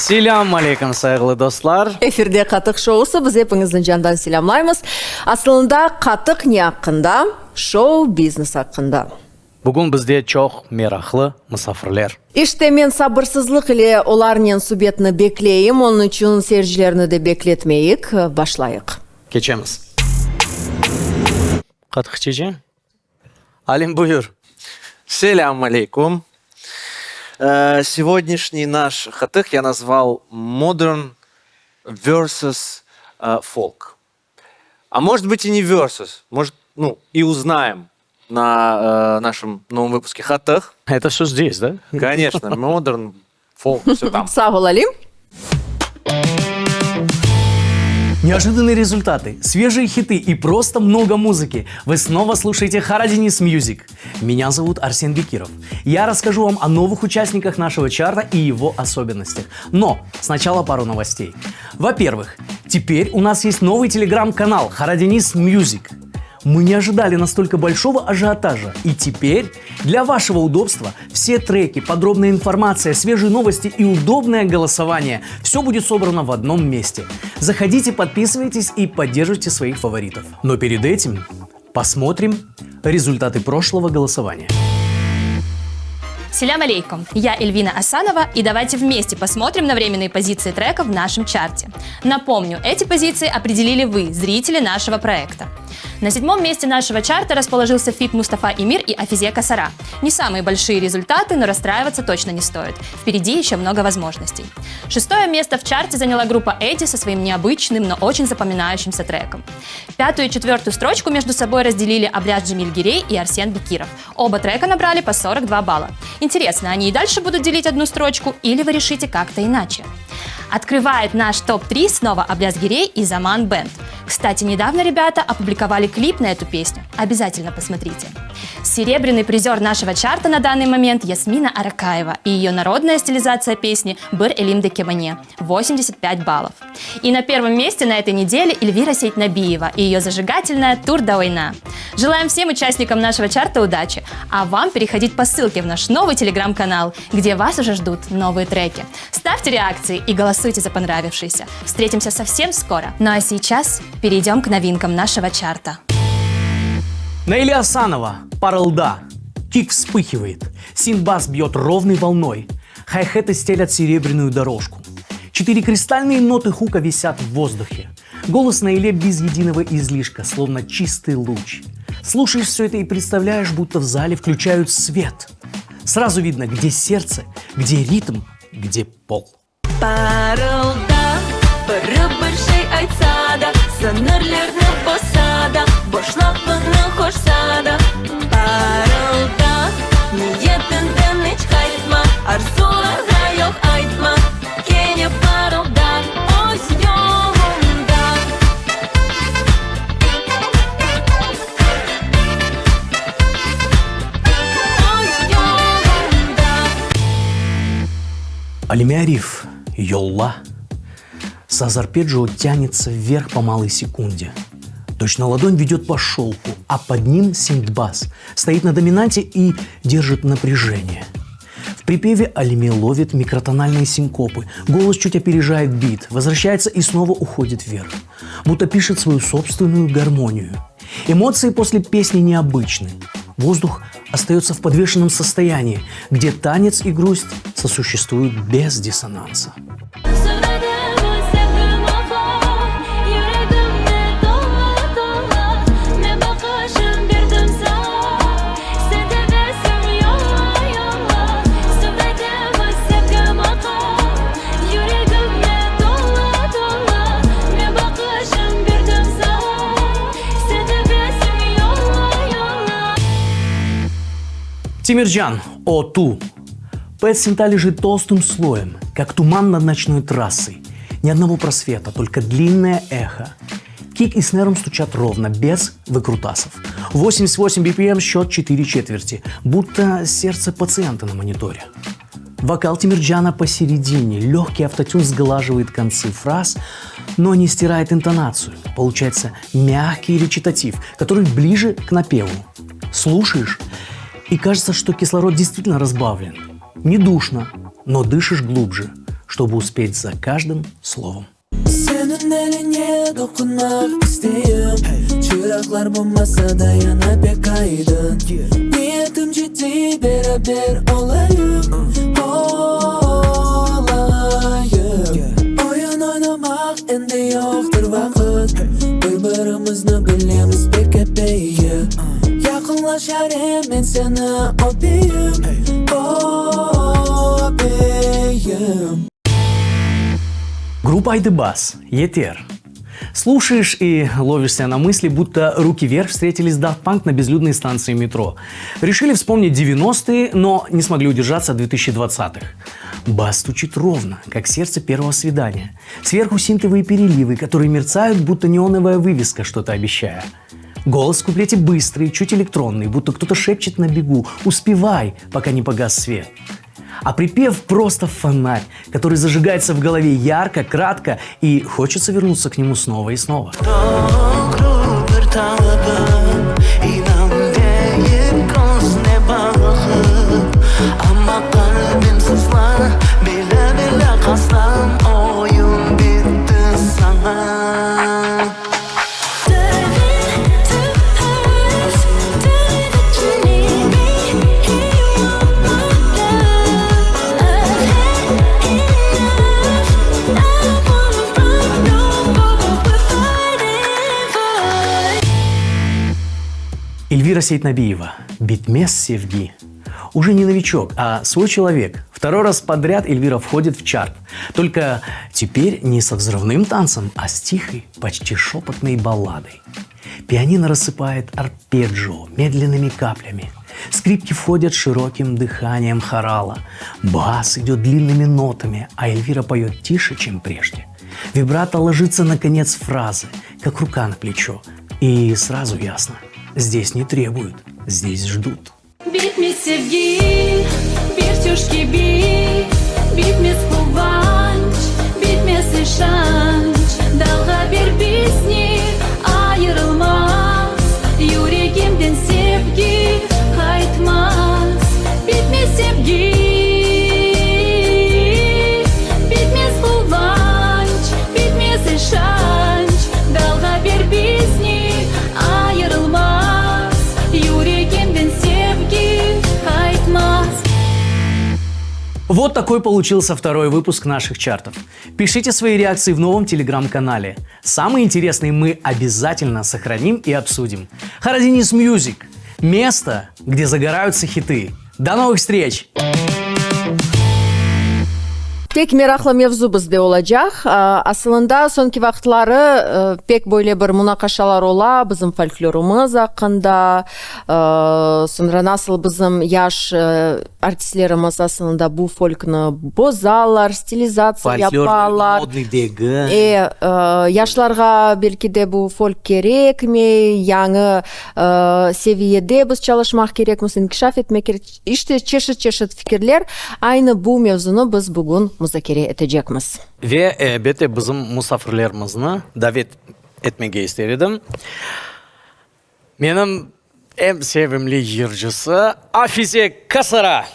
Selam алейкум, сайырлы достар. Эфирде Қатық шоусы, біз епіңіздің жандан селямлаймыз. Асылында Қатық не ақында, шоу-бизнес ақында. Бүгін бізде чоқ мерақлы мұсафірлер. İşte мен sabırsızlık ile olarnen subetini bekleyim, onun için seyircilerini de bekletmeyik, başlayık. Keçemiz. Қатық чечен? Алим, buyur. Селям алейкум. Сегодняшний наш хатых я назвал Modern versus Folk. А может быть и не versus, может, и узнаем на нашем новом выпуске хатых. Это все здесь, да? Конечно, Modern, Folk, все там. Sağ ol Alim. Неожиданные результаты, свежие хиты и просто много музыки. Вы снова слушаете Хараденис Music. Меня зовут Арсен Бекиров. Я расскажу вам о новых участниках нашего чарта и его особенностях. Но сначала пару новостей. Во-первых, теперь у нас есть новый телеграм-канал Хараденис Music. Мы не ожидали настолько большого ажиотажа. И теперь для вашего удобства все треки, подробная информация, свежие новости и удобное голосование – все будет собрано в одном месте. Заходите, подписывайтесь и поддерживайте своих фаворитов. Но перед этим посмотрим результаты прошлого голосования. Селям алейкум, я Эльвина Асанова, и давайте вместе посмотрим на временные позиции треков в нашем чарте. Напомню, эти позиции определили вы, зрители нашего проекта. На 7-м месте нашего чарта расположился фит Мустафа Эмир и Афизе Касара. Не самые большие результаты, но расстраиваться точно не стоит. Впереди еще много возможностей. 6-е место в чарте заняла группа Эдди со своим необычным, но очень запоминающимся треком. 5-ю и 4-ю строчку между собой разделили Абляс Джамиль Гирей и Арсен Бекиров. Оба трека набрали по 42 балла. Интересно, они и дальше будут делить одну строчку, или вы решите как-то иначе? Открывает наш топ-3 снова Абляс Гирей и Заман Бенд. Кстати, недавно ребята опубликовали клип на эту песню. Обязательно посмотрите. Серебряный призер нашего чарта на данный момент Ясмина Аракаева и ее народная стилизация песни «Бір Элим де Кемане» – 85 баллов. И на 1-м месте на этой неделе Эльвира Сейтнабиева и ее зажигательная «Тур да война». Желаем всем участникам нашего чарта удачи, а вам переходить по ссылке в наш новый телеграм-канал, где вас уже ждут новые треки. Ставьте реакции и голосуйте за понравившиеся. Встретимся совсем скоро. Ну а сейчас перейдем к новинкам нашего чарта. Наиля Асанова, пара льда. Кик вспыхивает, синбас бьет ровной волной, хай-хеты стелят серебряную дорожку. 4 кристальные ноты хука висят в воздухе. Голос Наиле без единого излишка, словно чистый луч. Слушаешь все это и представляешь, будто в зале включают свет. Сразу видно, где сердце, где ритм, где пол. Sınırlarını bozsa boşluğunu koşsa da parılda niyetinden hiç kayıtma arzulara yok aytma gene parılda öz yolunda öz yolunda Алими Ариф, Йолла. Саз арпеджио тянется вверх по малой секунде. Точно ладонь ведет по шелку, а под ним синтбас стоит на доминанте и держит напряжение. В припеве Алими ловит микротональные синкопы, голос чуть опережает бит, возвращается и снова уходит вверх, будто пишет свою собственную гармонию. Эмоции после песни необычны. Воздух остается в подвешенном состоянии, где танец и грусть сосуществуют без диссонанса. Тимирджан, о ту. Пэт синта лежит толстым слоем, как туман над ночной трассой. Ни одного просвета, только длинное эхо. Кик и снером стучат ровно, без выкрутасов. 88 BPM, счет 4 четверти, будто сердце пациента на мониторе. Вокал Тимирджана посередине, легкий автотюн сглаживает концы фраз, но не стирает интонацию. Получается мягкий речитатив, который ближе к напеву. Слушаешь, и кажется, что кислород действительно разбавлен. Не душно, но дышишь глубже. чтобы успеть за каждым словом. Senin eline dokunmak isteyim Çıraklar bulmasa da yana pek aydın Niyetim ciddi beraber olayım Oyun oynamak endi yoktur vakit Bir-birimizni bilemiz pek epey Yakınlaşar hemen seni öpeyim Öpeyim Группа Айдыбас, Етер. Слушаешь и ловишься на мысли, будто руки вверх встретились Daft Punk на безлюдной станции метро. Решили вспомнить 90-е, но не смогли удержаться от 2020-х. Бас стучит ровно, как сердце первого свидания. Сверху синтовые переливы, которые мерцают, будто неоновая вывеска, что-то обещая. Голос в куплете быстрый, чуть электронный, будто кто-то шепчет на бегу «Успевай, пока не погас свет». А припев просто фонарь, который зажигается в голове ярко, кратко, и хочется вернуться к нему снова и снова. Эльвира Сейтнабиева, Битмес Севги. Уже не новичок, а свой человек. Второй раз подряд Эльвира входит в чарт. Только теперь не со взрывным танцем, а с тихой, почти шепотной балладой. Пианино рассыпает арпеджио медленными каплями. Скрипки входят широким дыханием хорала. Бас идет длинными нотами, а Эльвира поет тише, чем прежде. Вибрато ложится на конец фразы, как рука на плечо. И сразу ясно. Здесь не требуют, здесь ждут. Bitmez sevgi, bir tuş gibi. Bitmez kıvanç, bitmez şanç. Dalga bir bizni ayrılmaz. Yüreğimden sevgi kaytmaz. Bitmez sevgi, bitmez kıvanç, bitmez şanç. Dalga bir bizni ayrılmaz. Yüreğimden sevgi kaytmaz. Вот такой получился второй выпуск наших чартов. Пишите свои реакции в новом телеграм-канале. Самые интересные мы обязательно сохраним и обсудим. Харадинис Music. Место, где загораются хиты. До новых встреч! Pek meraklı mevzu bizde olacak. Aslında sonki vaxtları pek böyle bir münakaşalar ola bizim folklorumuz hakkında. Sonra nasıl bizim yaş artistlerimiz aslında bu folknu bozarlar, stilizasyon yaparlar. Модный дега. Yaşlarga belki de bu folk gerek mi? Yani seviyede biz çalışmak gerek mi? İnkişaf etmek gerek. İşte çeşit fikirler. Aynı bu mevzunu biz bugün müzakere edeceğiz. Ve bete bizim musafirlerimizni davet etmege ister edim. Benim en sevimli yırcısı Afize Kasara.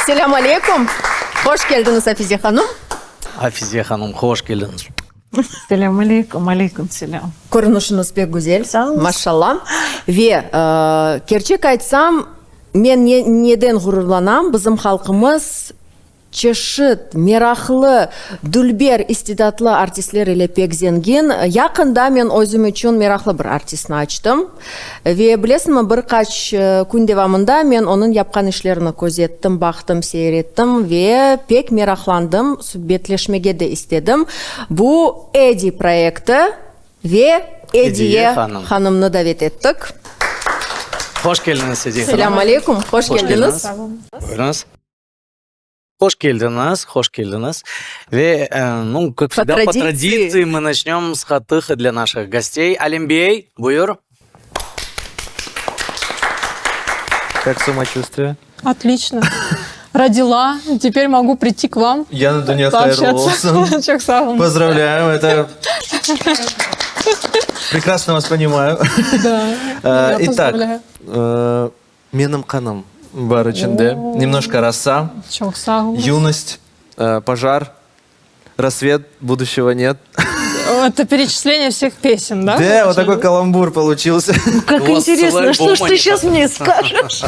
Selamun aleyküm. Hoş geldiniz Afize Hanım. Afize Hanım, hoş geldiniz. Selamun aleyküm, aleyküm selam. Görünüşünüz pek güzel. Sağ olun. Maşallah. Ve gerçek aytsam men neden gururlanam? Bizim halkımız çeşit, meraklı, dülber, istidatlı artistler ile pek zengin. Yakında men özüm için meraklı bir artistni açtım. Ve bilesizmi birkaç gün devamında men onun yapkan işlerini gözettim, baktım, seyrettim ve pek meraklandım. Betleşmege de istedim. Bu Edi projekti ve Ediye hanımını davet ettik. Hoş geldiniz Ediye Hanım. Selamun aleyküm, hoş geldiniz. Buyurunuz. Hoş geldiniz. Ve, ну, как всегда, по традиции мы начнем с хатыха для наших гостей. Алимбей, буйур. Как самочувствие? Отлично. Родила, теперь могу прийти к вам. Я на Дуня Пообщаться. Çok sağ olun. Поздравляем, это... Прекрасно вас понимаю. Да, я Итак, поздравляю. менің қаным, Барыченде. Немножко роса, Чоксау. юность, пожар, рассвет, будущего нет. Это перечисление всех песен, да? Да, вот такой каламбур получился. Как У вас интересно, целый что альбом, ж а ты не сейчас так. мне скажешь?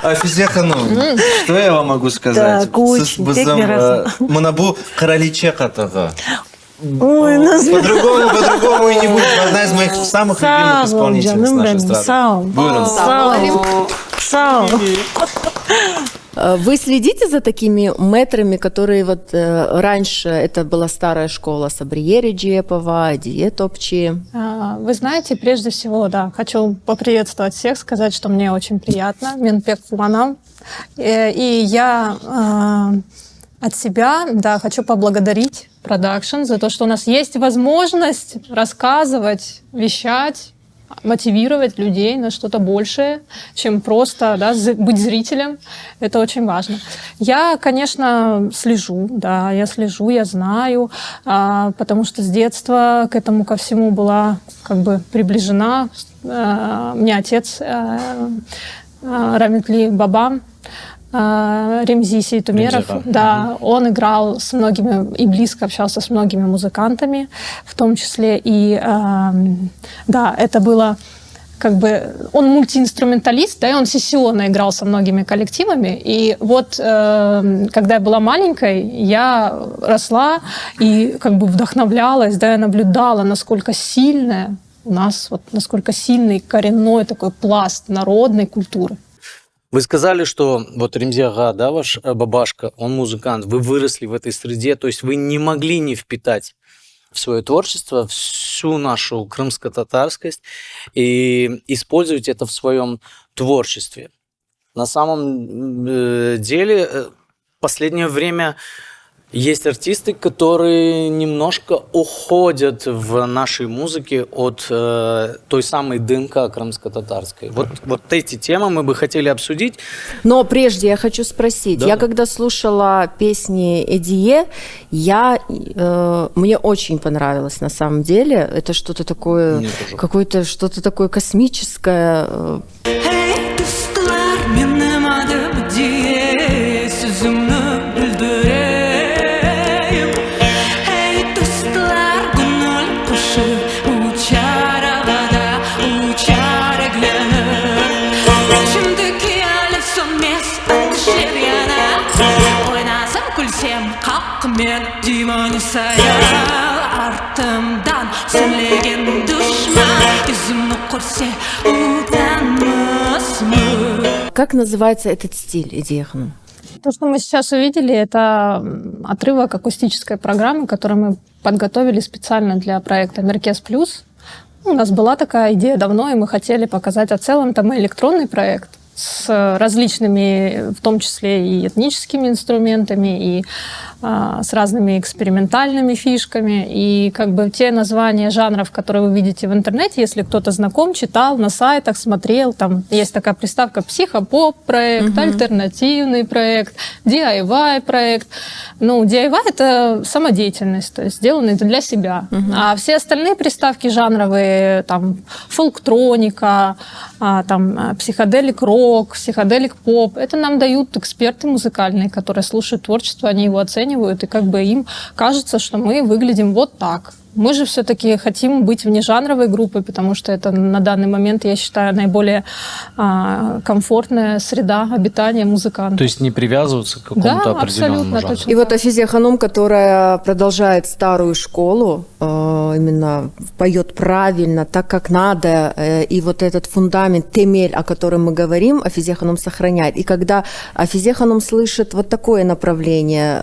Афизия Ханум, что я вам могу сказать? Так, очень, Сіз тек біздің, мираса. мына бұл Краличе қатығы. Ой, По-другому и не будет. Одна из моих самых любимых исполнительниц canım нашей benim, эстрады. sağ ol. Buyurun. Sağ ol. Вы следите за такими мэтрами, которые вот раньше, это была старая школа Сабриери Джепова, Эдие Топчи. Вы знаете, прежде всего, да, хочу поприветствовать всех, сказать, что мне очень приятно. Минпек Фуманам. И я от себя, да, хочу поблагодарить продакшн за то, что у нас есть возможность рассказывать, вещать, мотивировать людей на что-то большее, чем просто, да, быть зрителем. Это очень важно. Я, конечно, слежу, да, я слежу, я знаю, потому что с детства к этому ко всему была как бы приближена. Мне отец Рамитли Бабам, Ремзи Сейтумеров, да, он играл с многими и близко общался с многими музыкантами, в том числе и, да, это было как бы, он мультиинструменталист, да, и он сессионно играл со многими коллективами, и вот, когда я была маленькой, я росла и как бы вдохновлялась, да, я наблюдала, насколько сильная у нас, вот, насколько сильный коренной такой пласт народной культуры. Вы сказали, что вот Ремзи Ага, да, ваш бабашка, он музыкант, вы выросли в этой среде, то есть вы не могли не впитать в свое творчество всю нашу крымско-татарскость и использовать это в своем творчестве. На самом деле, в последнее время есть артисты, которые немножко уходят в нашей музыке от той самой ДНК крымско-татарской. Вот эти темы мы бы хотели обсудить. Но прежде я хочу спросить. Да. Я когда слушала песни Эдие, мне очень понравилось на самом деле. Это что-то такое, Мне тоже. какое-то что-то такое космическое. Benim adım diye sözümü bildireyim. Hey dostlar, gönül kuşu uçar havada, uçar eklenir. Şimdiki alev sönmez, ateşler yanar. Oynasam kulsem kalkmıyor dimani sayar. Артымдан сөйлеген душман, yüzümü көрсе utanmasın. Как называется этот стиль, Эдие Ханум? То, что мы сейчас увидели, это отрывок акустической программы, которую мы подготовили специально для проекта «Меркес Плюс». У нас была такая идея давно, и мы хотели показать, в целом там электронный проект с различными, в том числе и этническими инструментами, и с разными экспериментальными фишками. И как бы те названия жанров, которые вы видите в интернете, если кто-то знаком, читал на сайтах, смотрел, там есть такая приставка психопоп-проект, альтернативный проект, DIY-проект. Ну, DIY — это самодеятельность, то есть сделано это для себя. А все остальные приставки жанровые, там, фолктроника, там, психоделик-рок, психоделик-поп, это нам дают эксперты музыкальные, которые слушают творчество, они его оценивают, и как бы им кажется, что мы выглядим вот так. Мы же все-таки хотим быть внежанровой группой, потому что это на данный момент, я считаю, наиболее комфортная среда обитания музыкантов. То есть не привязываться к какому-то Да, определенному абсолютно жанру. точно. И вот Афизия Ханум, которая продолжает старую школу, именно поет правильно, так как надо, и вот этот фундамент, темель, о котором мы говорим, Афизия Ханум сохраняет. И когда Афизия Ханум слышит вот такое направление,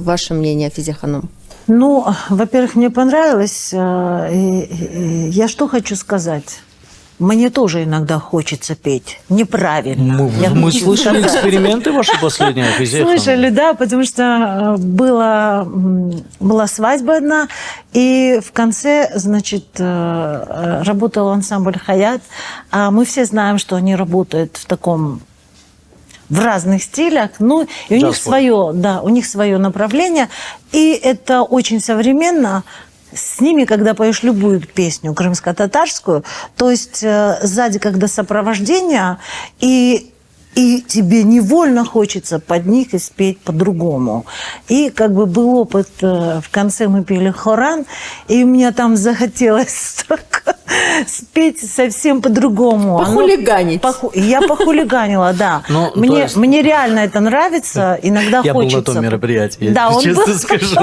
ваше мнение, Афизия Ханум? Ну, во-первых, мне понравилось. Я что хочу сказать? Мне тоже иногда хочется петь. Неправильно. Я Мы хочу слышали сказать. эксперименты ваши последние, Афизия Ханум? Слышали, да, потому что была свадьба одна, и в конце, значит, работал ансамбль «Хаят». А мы все знаем, что они работают в разных стилях, ну, и у них свое, да, у них свое направление, и это очень современно. С ними, когда поешь любую песню крымско-татарскую, то есть сзади, когда сопровождение, и и тебе невольно хочется под них и спеть по-другому. И как бы был опыт, в конце мы пели хоран, и мне там захотелось так спеть совсем по-другому. Похулиганить. Я похулиганила, да. Ну, то Мне, есть- мне реально это нравится, иногда Я был хочется. на том мероприятии, я Да, тебе он честно был. скажу.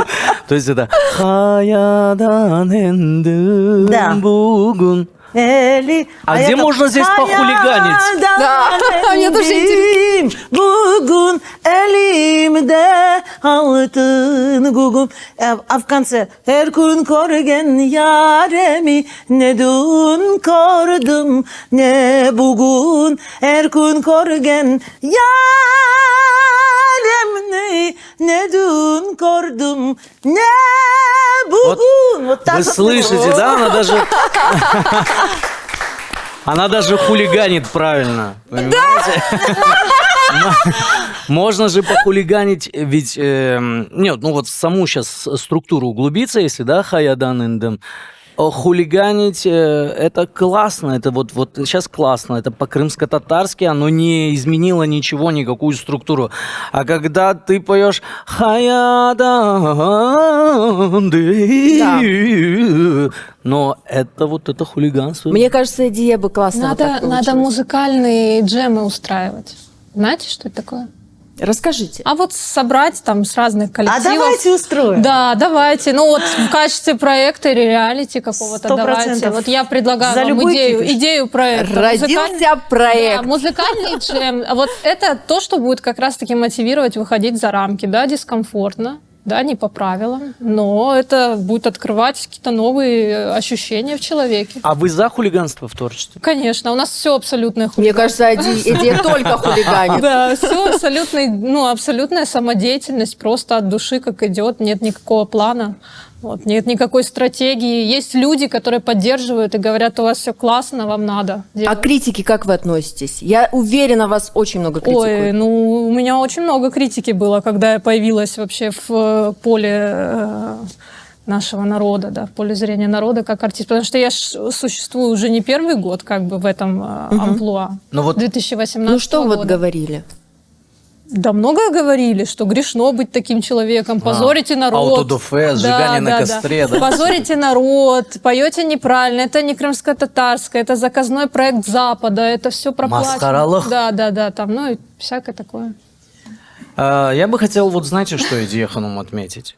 То есть это «Хаядан эндым Да. бугун». Эли. А где это можно здесь похулиганить? Да, мне тоже интересно. Бугун элимде алтын гугун. А в конце her gün көрген яреми не dün gördüm ne bugün her gün көрген яремни не dün gördüm ne bugün. Вот так Вы вот. слышите, да? Она даже хулиганит правильно. Понимаете? Можно же похулиганить, ведь... нет, ну вот в саму сейчас структуру углубиться, если, да, Хаядан Индем, хулиганить это классно, это вот сейчас классно, это по-крымско-татарски, оно не изменило ничего, никакую структуру. А когда ты поешь Хаядан, но это вот это хулиганство. Мне кажется, Эдия бы классно вот так Надо получилось. музыкальные джемы устраивать. Знаете, что это такое? Расскажите. А вот собрать там с разных А коллективов. давайте устроим. Да, давайте. Ну вот в качестве проекта или реалити какого-то 100%. давайте. Вот я предлагаю За вам любой кипиш. идею проекта. Родился проект. Да, музыкальный джем. А вот это то, что будет как раз-таки мотивировать выходить за рамки. Да, дискомфортно, да, не по правилам, но это будет открывать какие-то новые ощущения в человеке. А вы за хулиганство в творчестве? Конечно, у нас все абсолютное Мне хулиганство. кажется, Эдия только хулиганит. Да, все абсолютная самодеятельность, просто от души, как идет, нет никакого плана, вот, нет никакой стратегии. Есть люди, которые поддерживают и говорят, у вас все классно, вам надо А делать. к критике как вы относитесь? Я уверена, вас очень много Ой, критикуют. ну у меня очень много критики было, когда я появилась вообще в поле нашего народа, да, в поле зрения народа как артист, потому что я существую уже не первый год как бы в этом амплуа, Ну вот- 2018 Ну что года. вот говорили? Да много говорили, что грешно быть таким человеком, позорите народ. аутодафе, сжигание на костре, да? Позорите народ, поете неправильно, это не крымско-татарское, это заказной проект Запада, это все проплачено. Масхаралых. Да, там, ну и всякое такое. Я бы хотел, вот знаете, что Эдия Ханум отметить?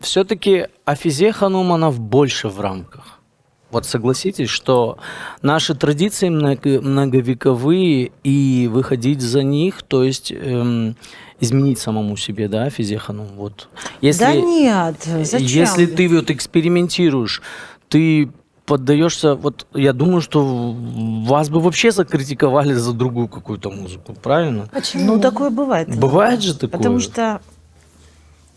Все-таки Афизе Ханум, она больше в рамках. Вот согласитесь, что наши традиции многовековые, и выходить за них, то есть изменить самому себе, да, Афизе Ханум. Вот. Если, Да нет, зачем? Если ты вот экспериментируешь, ты поддаешься, вот я думаю, что вас бы вообще закритиковали за другую какую-то музыку, правильно? Ну, такое бывает. Бывает же такое? Потому что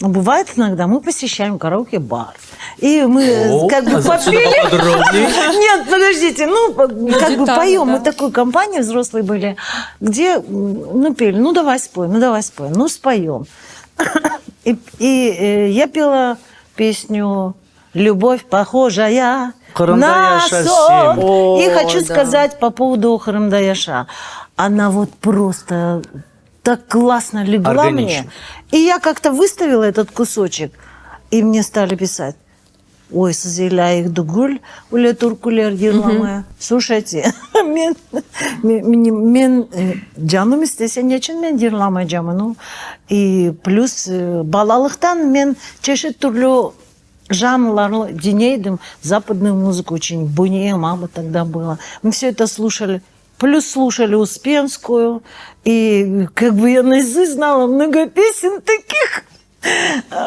ну, бывает иногда, мы посещаем караоке-бар, и мы как бы попели. Поподробнее. Нет, подождите, ну, как бы детали, поем. да. Мы такой компанией взрослые были, где, ну, пели, ну, давай споем, ну, споем. И я пела песню «Любовь похожая на Карандаяша сон». 7. И хочу да. сказать по поводу Карандаяша. Она вот просто так классно легла Органично. мне. И я как-то выставила этот кусочек, и мне стали писать: ой, сазиляих дугуль, уле туркулер дирламая. Слушайте, мен жаным істесе нечен мен дирламай жамыну. И плюс балалықтан мен чешет түрлі жанрларды dinейдім. Западную музыку очень буне, мама тогда было. Мы все это слушали. Плюс слушали Успенскую. И как бы я наизусть знала много песен таких.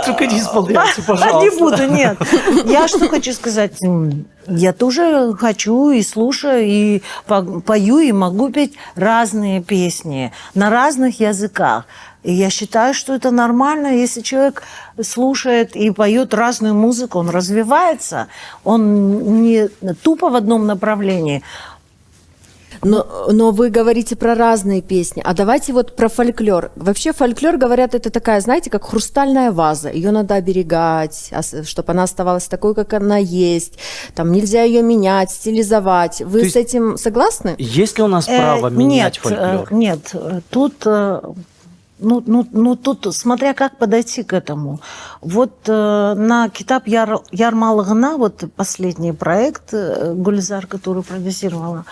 Только не исполняйте, Не пожалуйста. буду, нет. Я что хочу сказать. Я тоже хочу и слушаю, и пою, и могу петь разные песни на разных языках. И я считаю, что это нормально, если человек слушает и поет разную музыку, он развивается, он не тупо в одном направлении. Но вы говорите про разные песни. А давайте вот про фольклор. Вообще фольклор, говорят, это такая, знаете, как хрустальная ваза. Ее надо оберегать, чтобы она оставалась такой, как она есть. Там нельзя ее менять, стилизовать. Вы с этим согласны? Есть ли у нас право менять фольклор? Нет, тут... тут смотря как подойти к этому. Вот на Китап Ярмалыгына, вот последний проект Гульзар, который продюсировала,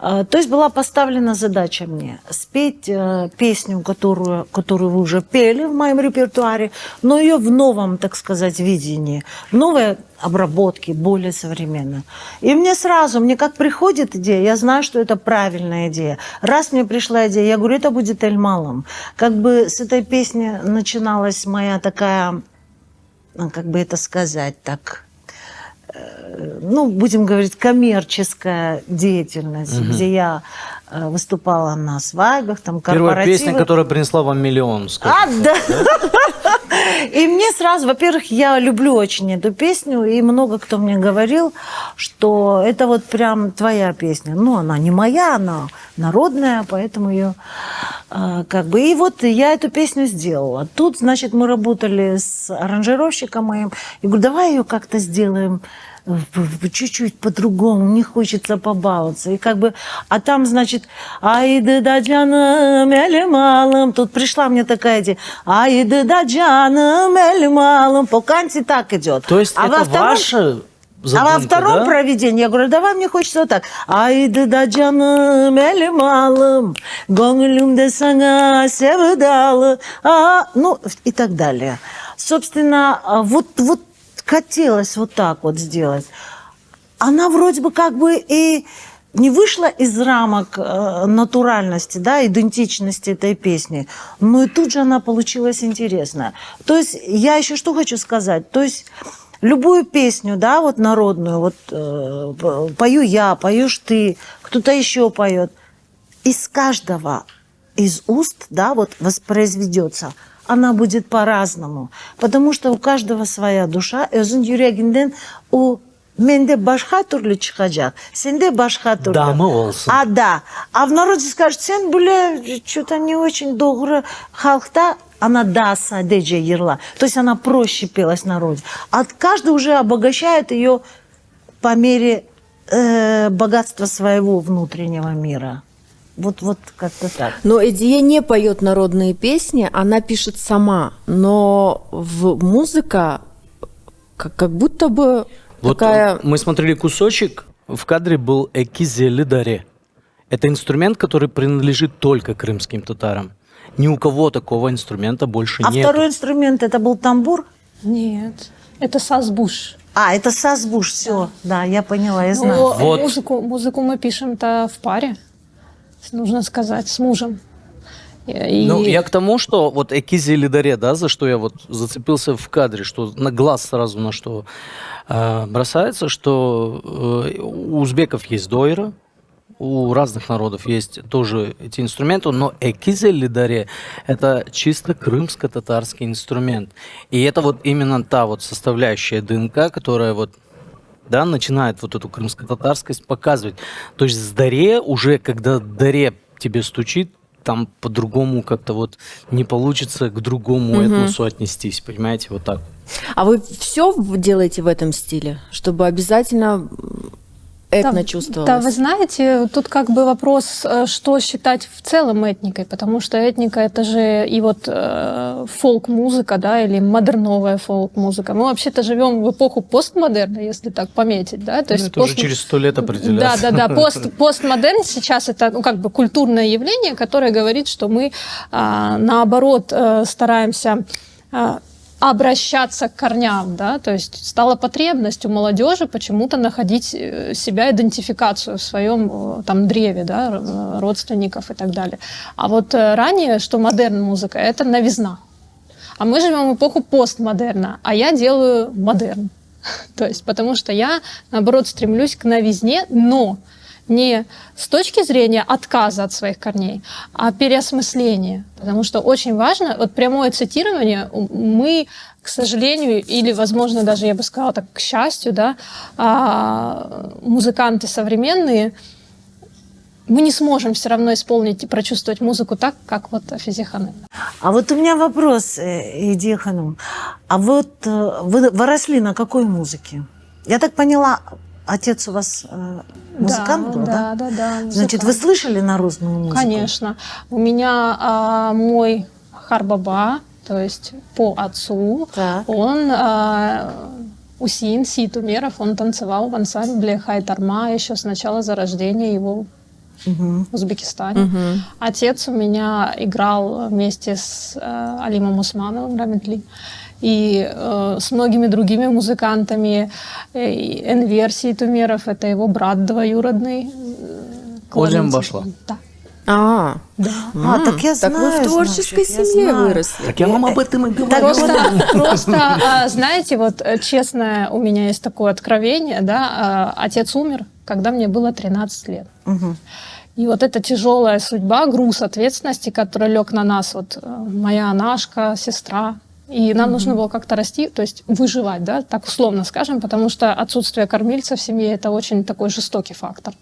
то есть была поставлена задача мне спеть песню, которую вы уже пели в моем репертуаре, но ее в новом, так сказать, видении, в новой обработке, более современно. И мне как приходит идея, я знаю, что это правильная идея. Раз мне пришла идея, я говорю, это будет Эль-Малым. Как бы с этой песни начиналась моя такая, как бы это сказать так, будем говорить, коммерческая деятельность, где я выступала на свадьбах, там, корпоративах. Первая песня, которая принесла вам миллион. Да. И мне сразу, во-первых, я люблю очень эту песню, и много кто мне говорил, что это вот прям твоя песня. Она не моя, она народная, поэтому ее И вот я эту песню сделала. Тут, значит, мы работали с аранжировщиком моим. Я говорю, давай ее как-то сделаем чуть-чуть по-другому, мне хочется побаловаться. И а там, значит, айды да джаным элемалым. Тут пришла мне такая идея. Айды да джаным элемалым. По канте так идет. То есть это ваша задумка, во втором проведении я говорю, давай, мне хочется вот так. Айды да джаным элемалым. Гонгулюмде сана севдалы. И так далее. Собственно, вот хотелось вот так вот сделать. Она вроде бы и не вышла из рамок натуральности, идентичности этой песни, но и тут же она получилась интересная. То есть я еще что хочу сказать. То есть любую песню, народную, пою я, поешь ты, кто-то еще поет, из каждого из уст, воспроизведется. Она будет по-разному. Потому что у каждого своя душа. Özün yüreğinden o менде башка türlü çıkacak. Сенде башка türlü. Дамы olsun. Да. А в народе скажут, сен что-то не очень добрый. Халкта она sadece yerла. То есть она проще пелась в народе. А каждый уже обогащает ее по мере богатства своего внутреннего мира. Вот как-то так. Но Эдие не поет народные песни, она пишет сама, но музыка как будто бы такая... Мы смотрели кусочек, в кадре был экизели даре. Это инструмент, который принадлежит только крымским татарам. Ни у кого такого инструмента больше нет. А второй инструмент это был тамбур? Нет, это сазбуш. Это сазбуш, все. Да, я поняла, я знаю. Музыку мы пишем-то в паре. Нужно сказать, с мужем. Я к тому, что Экизи Лидаре, за что я зацепился в кадре, что на глаз сразу на что бросается, что у узбеков есть дойра, у разных народов есть тоже эти инструменты, но Экизи Лидаре это чисто крымско-татарский инструмент. И это именно та составляющая ДНК, которая начинает эту крымско-татарскость показывать. То есть с даре уже, когда даре тебе стучит, там по-другому как-то не получится к другому этносу отнестись, понимаете, так. А вы все делаете в этом стиле, чтобы обязательно этно чувствовалось? Да, вы знаете, тут вопрос, что считать в целом этникой, потому что этника это же и фолк-музыка, или модерновая фолк-музыка. Мы вообще-то живем в эпоху постмодерна, если так пометить, То есть это уже через 100 лет определяется. Да. Постмодерн сейчас это культурное явление, которое говорит, что мы наоборот стараемся обращаться к корням, то есть стала потребность у молодежи почему-то находить себя, идентификацию в своем древе, родственников и так далее. А ранее, что модерн-музыка, это новизна. А мы живем в эпоху постмодерна, а я делаю модерн. То есть, потому что я, наоборот, стремлюсь к новизне, но не с точки зрения отказа от своих корней, а переосмысления. Потому что очень важно, прямое цитирование мы, к сожалению, или, возможно, даже, я бы сказала так, к счастью, музыканты современные мы не сможем все равно исполнить и прочувствовать музыку так, как вот Афизе Ханым. А вот у меня вопрос, Идия Ханум. А вот вы росли на какой музыке? Я так поняла, отец у вас музыкант был, да? Да. Значит, вы слышали народную музыку? Конечно. У меня мой Харбаба, то есть по отцу, Так. он Усин Сит Умеров, он танцевал в ансамбле Хайтарма еще с начала зарождения его в Узбекистане. Отец у меня играл вместе с Алимом Усмановым, Рамитли, и с многими другими музыкантами. Энвер Сит Умеров, это его брат двоюродный. Олем Башла. Да. Так я знаю. Так вы в творческой значит, я семье знаю. выросли. Так я вам об этом и говорю. Просто, знаете, вот честное, у меня есть такое откровение, да, отец умер, когда мне было 13 лет. И вот эта тяжелая судьба, груз ответственности, который лег на нас, вот моя Анашка, сестра, и нам нужно было как-то расти, то есть выживать, да, так условно скажем, потому что отсутствие кормильца в семье – это очень такой жестокий фактор.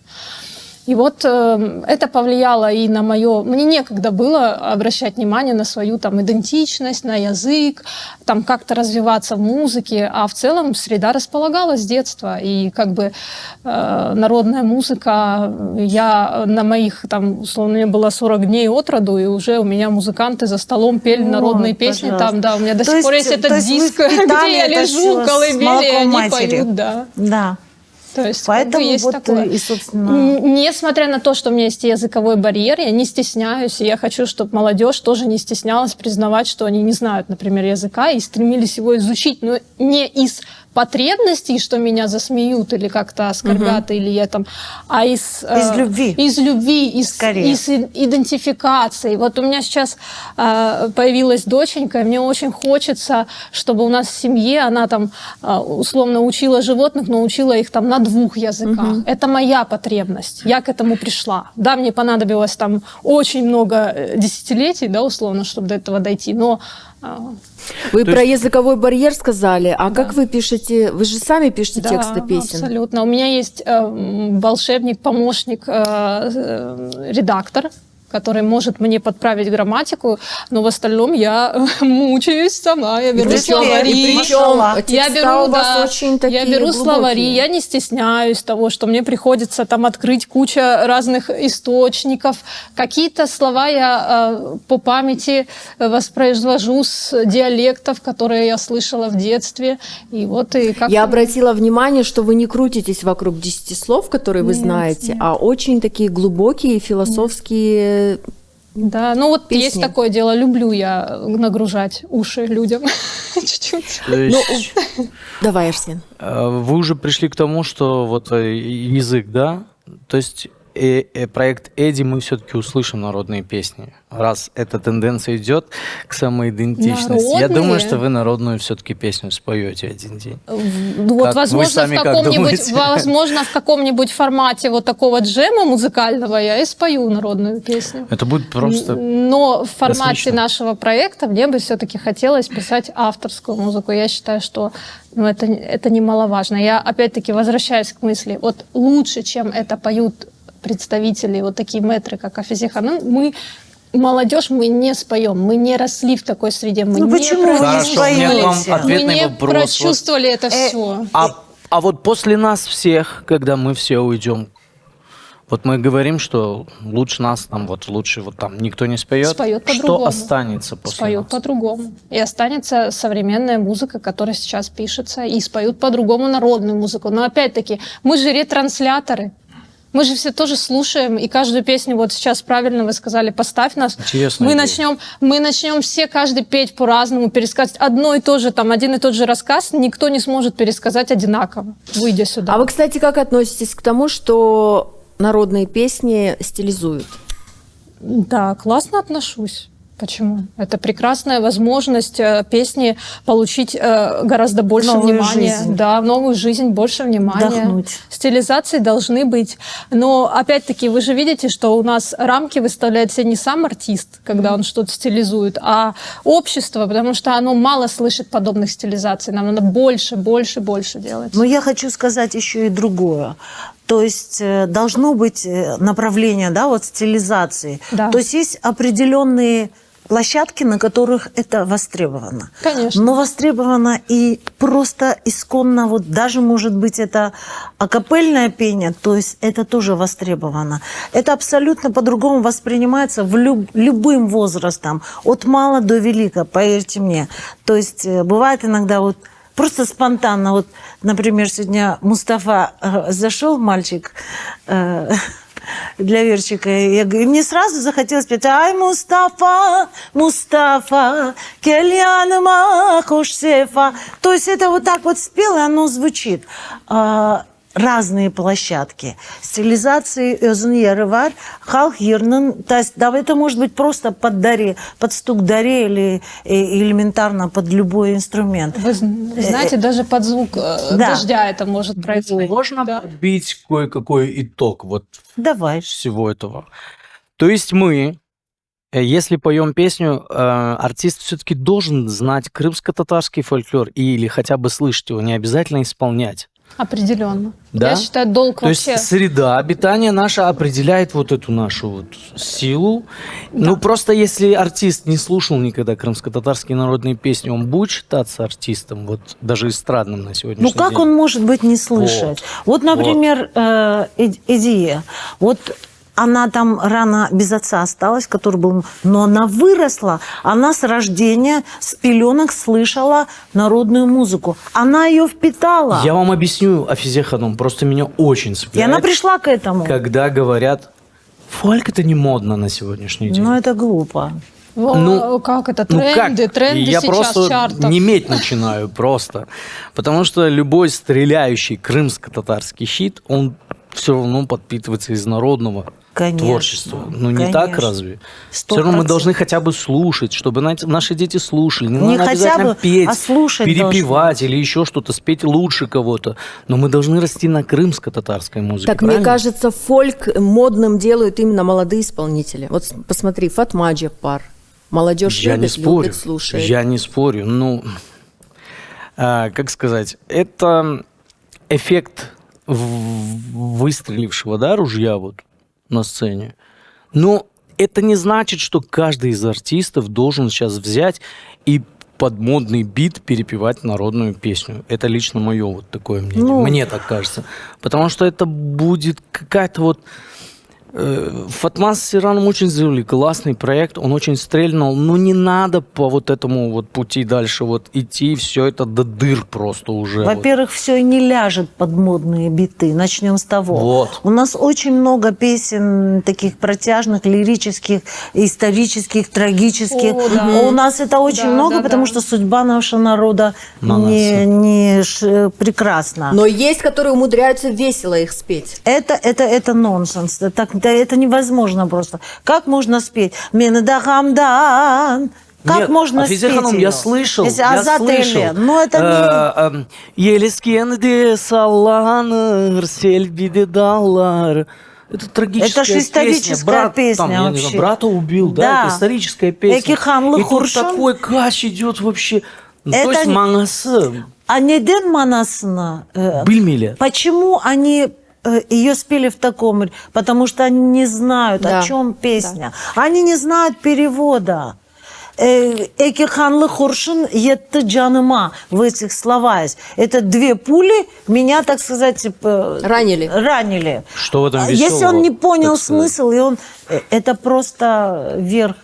И вот это повлияло и на мое... Мне некогда было обращать внимание на свою там идентичность, на язык, там как-то развиваться в музыке, а в целом среда располагала с детства. И как бы народная музыка, я на моих, там, условно, мне было 40 дней от роду, и уже у меня музыканты за столом пели народные песни. Пожалуйста. Там, да, у меня до То сих пор есть- есть то этот есть вы диск, где впитали я это лежу всё в с колыбели, и молоком они матери. поют, да. Да. То есть, как бы, Поэтому есть вот такое. и, собственно... Несмотря на то, что у меня есть языковой барьер, я не стесняюсь, и я хочу, чтобы молодежь тоже не стеснялась признавать, что они не знают, например, языка, и стремились его изучить, но не из потребностей, что меня засмеют или как-то оскорбят, или я там, а из любви. Из любви, из Скорее. идентификации. Вот у меня сейчас появилась доченька, и мне очень хочется, чтобы у нас в семье она там условно учила животных, но учила их там на 2 языках. Это моя потребность. Я к этому пришла. Да, мне понадобилось там очень много десятилетий, да, условно, чтобы до этого дойти, но Вы про языковой барьер сказали, а как вы пишете? Вы же сами пишете тексты песен. Абсолютно. У меня есть волшебник, помощник, редактор, который может мне подправить грамматику, но в остальном я мучаюсь сама. Я беру словари. Я беру, я беру словари, я не стесняюсь того, что мне приходится там открыть куча разных источников. Какие-то слова я по памяти воспроизвожу с диалектов, которые я слышала в детстве. И вот и как Я обратила внимание, что вы не крутитесь вокруг 10 слов, которые вы знаете, а очень такие глубокие философские. Да, ну вот Песни. есть такое дело, люблю я нагружать уши людям чуть-чуть. То есть, Давай, Арсен. вы уже пришли к тому, что вот язык, да? То есть проект Эдди мы все-таки услышим народные песни. Раз эта тенденция идет к самоидентичности. Я Народные? думаю, что вы народную все-таки песню споете один день. Ну, вот, Как вы возможно, сами как думаете? возможно, в каком-нибудь формате вот такого джема музыкального я и спою народную песню. Это будет просто... Но в формате космично. нашего проекта мне бы все-таки хотелось писать авторскую музыку. Я считаю, что это немаловажно. Я опять-таки возвращаюсь к мысли, вот лучше, чем это поют представители, вот такие мэтры, как Афизе Ханым, молодежь мы не споем, мы не росли в такой среде, мы не почему вы не Хорошо, у меня к вам споете? ответный мы не вопрос. прочувствовали это все. А вот после нас всех, когда мы все уйдем, вот мы говорим, что лучше нас там, вот лучше вот там никто не споет. Споет Что по-другому. останется после Споют нас? по-другому. И останется современная музыка, которая сейчас пишется, и споют по-другому народную музыку. Но опять-таки, мы же ретрансляторы. Мы же все тоже слушаем, и каждую песню, вот сейчас правильно вы сказали, поставь нас. Интересная Мы идея. начнем все каждый петь по-разному, пересказывать одно и то же, там, один и тот же рассказ, никто не сможет пересказать одинаково, выйдя сюда. А вы, кстати, как относитесь к тому, что народные песни стилизуют? Да, классно отношусь. Почему? Это прекрасная возможность песни получить гораздо больше Новую внимания. жизнь. Да, в новую жизнь больше внимания. Вдохнуть. Стилизации должны быть. Но, опять-таки, вы же видите, что у нас рамки выставляет себе не сам артист, когда он что-то стилизует, а общество, потому что оно мало слышит подобных стилизаций. Нам надо больше делать. Но я хочу сказать еще и другое. То есть должно быть направление, да, вот стилизации. Да. То есть есть определенные площадки, на которых это востребовано. Конечно. Но востребовано и просто исконно, вот даже, может быть, это акапельное пение, то есть это тоже востребовано. Это абсолютно по-другому воспринимается любым возрастом, от мала до велика, поверьте мне. То есть бывает иногда вот просто спонтанно, вот, например, сегодня Мустафа зашел, мальчик, для Верчика. И мне сразу захотелось петь: «Ай, Мустафа, Мустафа, кельяныма хушсефа». То есть это вот так вот спел, и оно звучит. Разные площадки. Стилизации özün yeri var. Halk yerinin, то есть, да, это может быть просто под стук даре или элементарно под любой инструмент. Вы знаете, даже под звук дождя это может произойти. Можно Да. подбить кое-какой итог вот Давай. всего этого? То есть мы, если поем песню, артист все-таки должен знать крымско-татарский фольклор или хотя бы слышать его, не обязательно исполнять. Определенно. Да? Я считаю, долг То вообще. есть среда обитания наша определяет вот эту нашу вот силу. Ну, просто если артист не слушал никогда крымско-татарские народные песни, он будет считаться артистом, вот даже эстрадным на сегодняшний Ну, как день? он может быть не слышать? Вот, например, Эдия. Вот она там рано без отца осталась, который был... Но она выросла. Она с рождения, с пеленок слышала народную музыку. Она ее впитала. Я вам объясню, Афизе Ханум, просто меня очень И цепляет, она пришла к этому. когда говорят, фольк это не модно на сегодняшний день. Ну, это глупо. Как это? Ну Тренды, как? тренды Я сейчас просто чартов. неметь начинаю просто. Потому что любой стреляющий крымско-татарский щит, он все равно подпитывается из народного Конечно. творчества. Ну не так Конечно. разве? 100%. Все равно мы должны хотя бы слушать, чтобы наши дети слушали. Не Не надо хотя обязательно бы, петь, а слушать перепевать или еще что-то, спеть лучше кого-то. Но мы должны расти на крымско-татарской музыке. Так, мне правильно? кажется, фольк модным делают именно молодые исполнители. Вот посмотри, Фатма Джаппар. Молодежь Я не любит, спорю. любит, слушает. Я не спорю. Ну, как сказать, это эффект выстрелившего, да, ружья вот на сцене. Но это не значит, что каждый из артистов должен сейчас взять и под модный бит перепевать народную песню. Это лично мое вот такое мнение. Ну. Мне так кажется. Потому что это будет какая-то вот... Фатма с Сираном очень сделали классный проект, он очень стрельнул, но не надо по вот этому вот пути дальше вот идти, все это до дыр просто уже. Во-первых, все и не ляжет под модные биты. Начнем с того. Вот. У нас очень много песен таких протяжных, лирических, исторических, трагических. О, да. У нас это очень Да, много, да, потому да. что судьба нашего народа прекрасна. Но есть, которые умудряются весело их спеть. Это нонсенс. Это невозможно просто. Как можно спеть? Менеда Хамдан. Как Нет, можно Афизе спеть Ханум, её? я слышал, Если я Азат слышал. Эле. Но это Елескенде салланыр, сельбиде даллар. Это трагическая Это же историческая брат, песня там, я не вообще. знаю, брата убил, да, Да. это историческая песня. Эки ханлы И тут хуршун. такой кач идет вообще. Ну, то Это есть не- мангасы. А неден манасына. Бильмиле. Почему они ее спели в таком... Потому что они не знают, Да. о чем песня. Они не знают перевода. Эки ханлы хуршин етты джаныма в этих словах. Это 2 пули меня, так сказать, ранили. Что в этом Если веселого, он не понял так сказать? смысл, и он... Это просто верх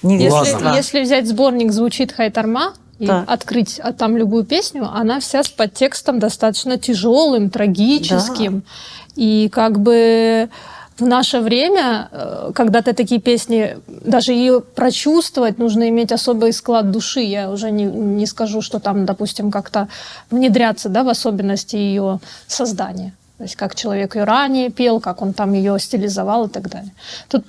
невежества. Если взять сборник «Звучит Хайтарма» и Да. открыть там любую песню, она вся с подтекстом достаточно тяжелым, трагическим. И как бы в наше время, когда-то такие песни, даже ее прочувствовать, нужно иметь особый склад души. Я уже не скажу, что там, допустим, как-то внедряться, да, в особенности ее создания. То есть как человек ее ранее пел, как он там ее стилизовал и так далее. Тут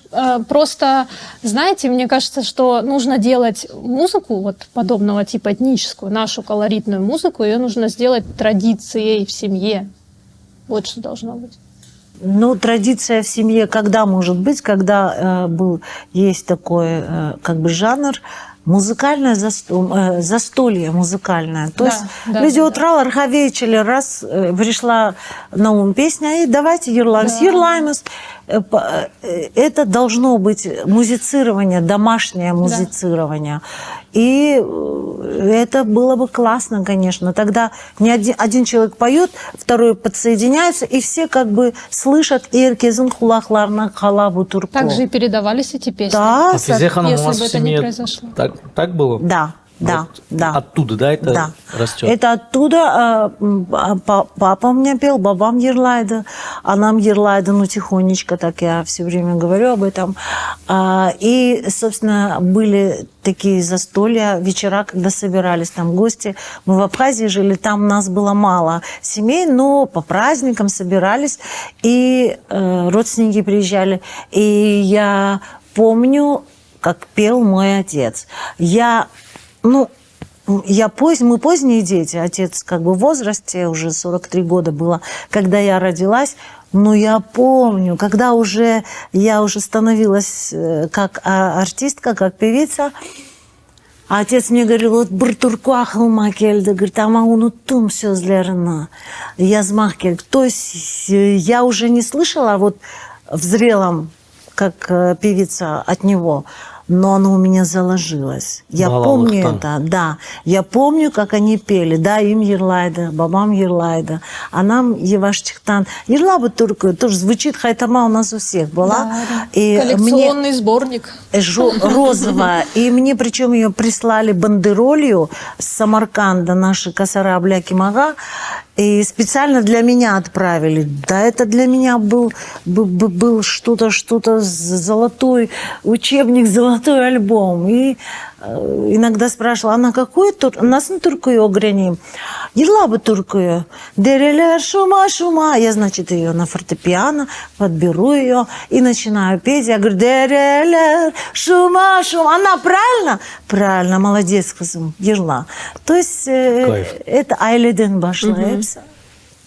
просто, знаете, мне кажется, что нужно делать музыку вот подобного типа этническую, нашу колоритную музыку, ее нужно сделать традицией в семье. Вот что должно быть. Ну, традиция в семье когда может быть? Когда есть такой как бы жанр музыкальное застолье музыкальное. То Да, есть да, люди да, утрал архавечили, раз пришла на ум песня, и давайте ерлаймс. Это должно быть музицирование, домашнее музицирование. И это было бы классно, конечно. Тогда не один человек поет, второй подсоединяется, и все как бы слышат «Эркезин хулахларна халабу турко». Также и передавались эти песни. Да, А Физеханом у если вас бы в это не семье произошло. так было? да, да, Вот да. Оттуда, да, это Да. растет? Это оттуда папа у меня пел, бабам Ерлайда, а нам Ерлайда, ну, тихонечко, так я все время говорю об этом. И, собственно, были такие застолья, вечера, когда собирались там гости. Мы в Абхазии жили, там нас было мало семей, но по праздникам собирались, и родственники приезжали. И я помню, как пел мой отец. Мы поздние дети, отец как бы в возрасте, уже 43 года было, когда я родилась, но я помню, когда я уже становилась как артистка, как певица, а отец мне говорил, вот бір турку ахылма келді, говорит, ама уnuttум сөздерін, язмақ керек. То есть я уже не слышала вот в зрелом, как певица от него, но оно у меня заложилось. Я помню это, да. Я помню, как они пели. Да, им Ерлайда, бабам Ерлайда, а нам Еваштихтан. Ерлаба турка тоже звучит, хайтама у нас у всех была. Да. И Коллекционный сборник. Розовая. И мне, причем ее прислали бандеролью с Самарканда, наши косара Абляки Мага, и специально для меня отправили. Да, это для меня был что-то золотой учебник, золотой альбом. И иногда спрашивала, а на какой тур? Нас на туркую ограним. Ерлаба туркую. Дерелер шума. Я, значит, ее на фортепиано подберу ее и начинаю петь. Я говорю, дерелер шума. Она правильно? Правильно, молодец, кызым, Ерла. То есть это айледен башлается.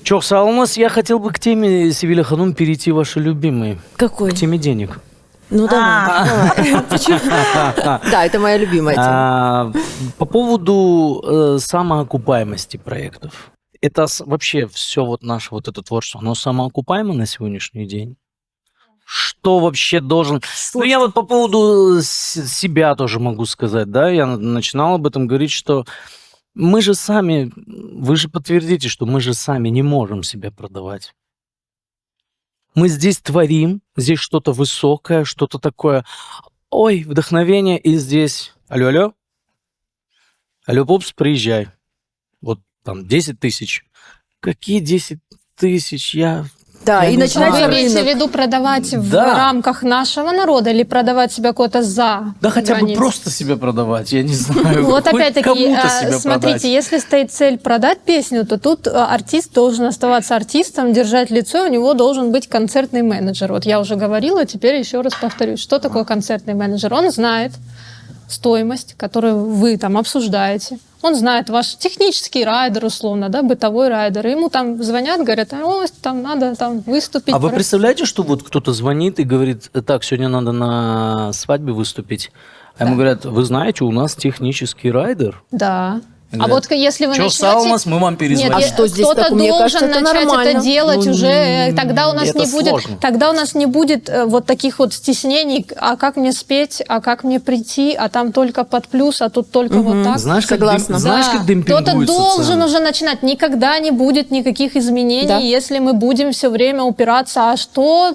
Çok sağ olunuz. Я хотел бы к теме, Севиля Ханум, перейти вашей любимой. Какой? К теме денег. Ну давай. Почему? Да, это моя любимая тема. По поводу самоокупаемости проектов. Это вообще все вот наше вот это творчество, оно самоокупаемо на сегодняшний день? Что вообще должен... Ну, я вот по поводу себя тоже могу сказать, да, я начинал об этом говорить, что мы же сами, вы же подтвердите, что мы же сами не можем себя продавать. Мы здесь творим, здесь что-то высокое, что-то такое, ой, вдохновение, и здесь, алло, Попс, приезжай. Вот там 10 тысяч. Какие 10 тысяч? Да, Я и не начинать знаю. Вы имеете в виду продавать в Да. рамках нашего народа или продавать себя куда-то за Да хотя бы границей? просто себя продавать, я не знаю. Вот Хоть опять-таки, кому-то себя смотрите, продать. если стоит цель продать песню, то тут артист должен оставаться артистом, держать лицо, у него должен быть концертный менеджер. Вот я уже говорила, теперь еще раз повторюсь. Что такое концертный менеджер? Он знает стоимость, которую вы там обсуждаете. Он знает ваш технический райдер, условно, да, бытовой райдер. И ему там звонят, говорят, там надо там выступить. А вы представляете, что вот кто-то звонит и говорит, так, сегодня надо на свадьбе выступить. А ему говорят, вы знаете, у нас технический райдер. Да. А Говорят, вот если вы Чё, начнете... Салмас, мы вам перезвоним. А что здесь кто-то такое? Мне кажется, должен это начать нормально. это делать Ну, уже, тогда у нас это не будет, сложно. тогда у нас не будет вот таких вот стеснений, а как мне спеть, а как мне прийти, а там только под плюс, а тут только вот так. Знаешь, Согласна. знаешь, Да. как демпингуются Кто-то должен цены? уже начинать. Никогда не будет никаких изменений, Да. если мы будем все время упираться, а что...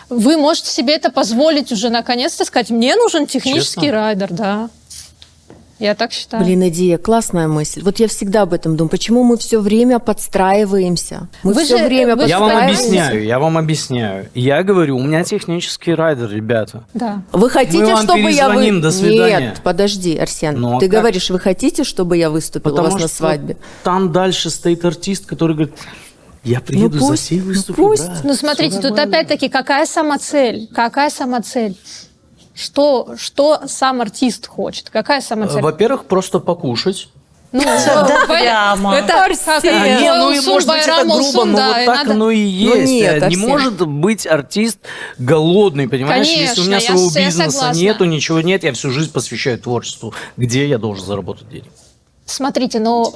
Вы можете себе это позволить уже наконец-то сказать, мне нужен технический Честно? райдер, да. Я так считаю. Блин, идея, классная мысль. Вот я всегда об этом думаю. Почему мы все время подстраиваемся? Мы Вы все же- время вы же Я вам подстраиваемся. объясняю. Я говорю, у меня технический райдер, ребята. Да. Вы хотите, Мы вам чтобы я перезвоним, до свидания. Нет, подожди, Арсен. Ну, а ты как? говоришь, вы хотите, чтобы я выступила у вас на свадьбе? там дальше стоит артист, который говорит, я приеду за пусть, сей ну выступлю. пусть. брат, Ну, всё смотрите, тут нормально». опять-таки какая самоцель? Какая самоцель? Что сам артист хочет? Какая самоцель? Во-первых, просто покушать. Ну, Да прямо. это как Не, ну и Улсун может быть это Байрам, грубо, Улсун, но да, вот и так надо- оно и Ну, есть. нет, Не Арсен. может быть артист голодный, понимаешь? Если у меня Конечно, своего я бизнеса согласна. нету, ничего нет, я всю жизнь посвящаю творчеству. Где я должен заработать денег? Смотрите, ну,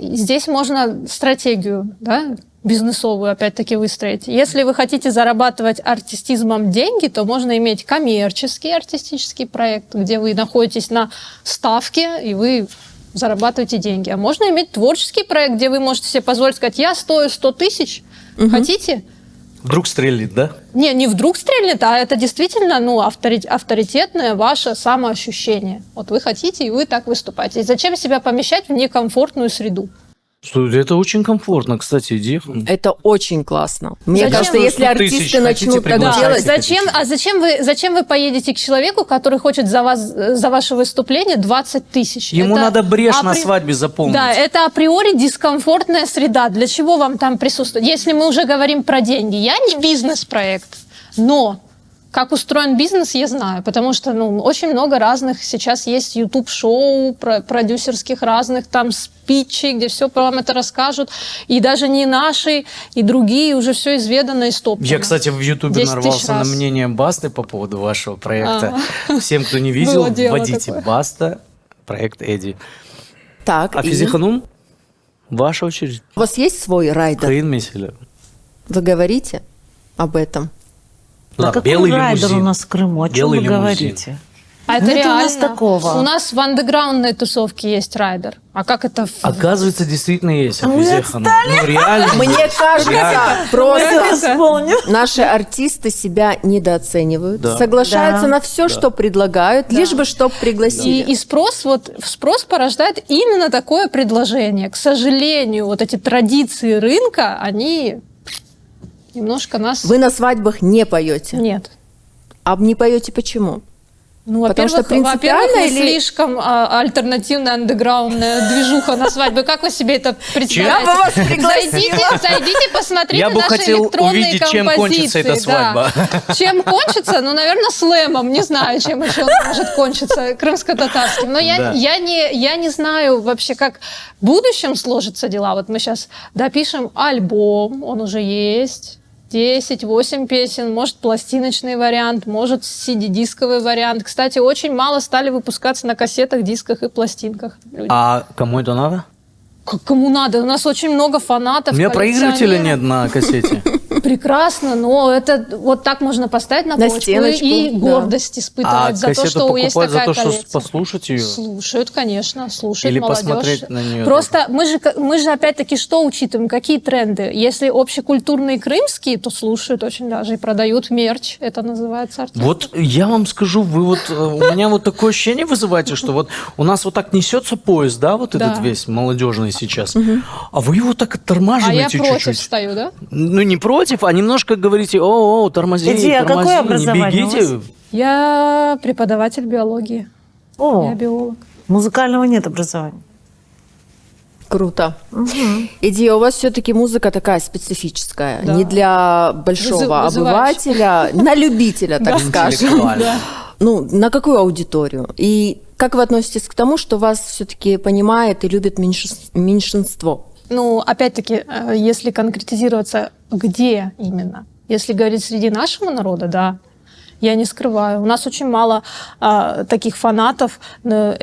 здесь можно стратегию, да, бизнесовую опять-таки выстроить. Если вы хотите зарабатывать артистизмом деньги, то можно иметь коммерческий артистический проект, где вы находитесь на ставке, и вы зарабатываете деньги. А можно иметь творческий проект, где вы можете себе позволить сказать, я стою 100 тысяч, хотите? Вдруг стрелит, да? Не вдруг стрельнет, а это действительно ну, авторитетное ваше самоощущение. Вот вы хотите, и вы так выступаете. И зачем себя помещать в некомфортную среду? Слушай, это очень комфортно, кстати, идея. Это очень классно. Мне Зачем? кажется, если 100 тысяч артисты хотите начнут так приглашать? делать... Зачем вы поедете к человеку, который хочет за ваше выступление 20 тысяч? Ему Это надо брешь на апри- свадьбе заполнить. Да, это априори дискомфортная среда. Для чего вам там присутствовать? Если мы уже говорим про деньги. Я не бизнес-проект, но как устроен бизнес, я знаю. Потому что ну, очень много разных сейчас есть YouTube-шоу, продюсерских разных там спичей, где все про вам это расскажут. И даже не наши, и другие уже все изведано и стоптано. Я, кстати, в Ютубе 10 тысяч нарвался на раз. мнение Басты по поводу вашего проекта. Всем, кто не видел, Было дело вводите такое. Баста, проект Эдди. Так, А и Физиханум? Ваша очередь. у вас есть свой райдер? Хрен месяля. Вы говорите об этом? Да Ладно, какой белый райдер лимузин. у нас в Крыму? О чем Белый вы лимузин. говорите? А это Нет у реально. нас такого. У нас в андеграундной тусовке есть райдер. А как это? Оказывается, действительно есть. А мы Физиханум. Ну, реально. Мне кажется, просто Вспомню. наши артисты себя недооценивают, Да. соглашаются Да. на все, что предлагают, лишь бы чтоб пригласили. И спрос порождает именно такое предложение. К сожалению, вот эти традиции рынка, они немножко нас... Вы на свадьбах не поете. Нет. А не поете почему? Ну, Потому что во-первых, принципиально не или- слишком альтернативная андеграундная движуха на свадьбе. Как вы себе это представляете? Я бы вас пригласила. Зайдите, посмотрите Я бы наши хотел электронные увидеть, композиции. чем кончится эта свадьба. Да. Чем кончится? Ну, наверное, слэмом. Не знаю, чем еще он может кончиться. Крымско-татарским. Но Да. я не знаю вообще, как в будущем сложатся дела. Вот мы сейчас допишем альбом, он уже есть. 10-8 песен, может пластиночный вариант, может CD-дисковый вариант. Кстати, очень мало стали выпускаться на кассетах, дисках и пластинках. Люди. А кому это надо? Кому надо? У нас очень много фанатов. У меня проигрывателя нет коллекционеров. на кассете. Прекрасно, но это вот так можно поставить на На полочку стеночку, и да. гордость А испытывать за то, кассету что есть покупать за такая то, что коллекция. послушать ее? Слушают, конечно, слушают Или молодежь. посмотреть на неё Просто мы же опять-таки что учитываем? Какие тренды? Если общекультурные крымские, то слушают очень даже и продают мерч. Это называется артист. Вот я вам скажу, вы вот у меня вот такое ощущение вызываете, что вот у нас вот так несется поезд, да, вот этот Да. весь молодежный сейчас, а вы его так А я оттормаживаете против чуть-чуть. стою, да? Ну, не против, а немножко говорите, о, тормози, Иди, а какое тормози, не образование у бегите. Я преподаватель биологии. О, Я биолог. музыкального нет образования. Круто. Идея, у вас все-таки музыка такая специфическая, Да. не для большого Вызывающая. обывателя, на любителя, так скажем. Интеллектуально. Ну, на какую аудиторию? И как вы относитесь к тому, что вас все-таки понимает и любит меньшинство? Ну, опять-таки, если конкретизироваться, где именно? Если говорить среди нашего народа, да, я не скрываю. У нас очень мало таких фанатов.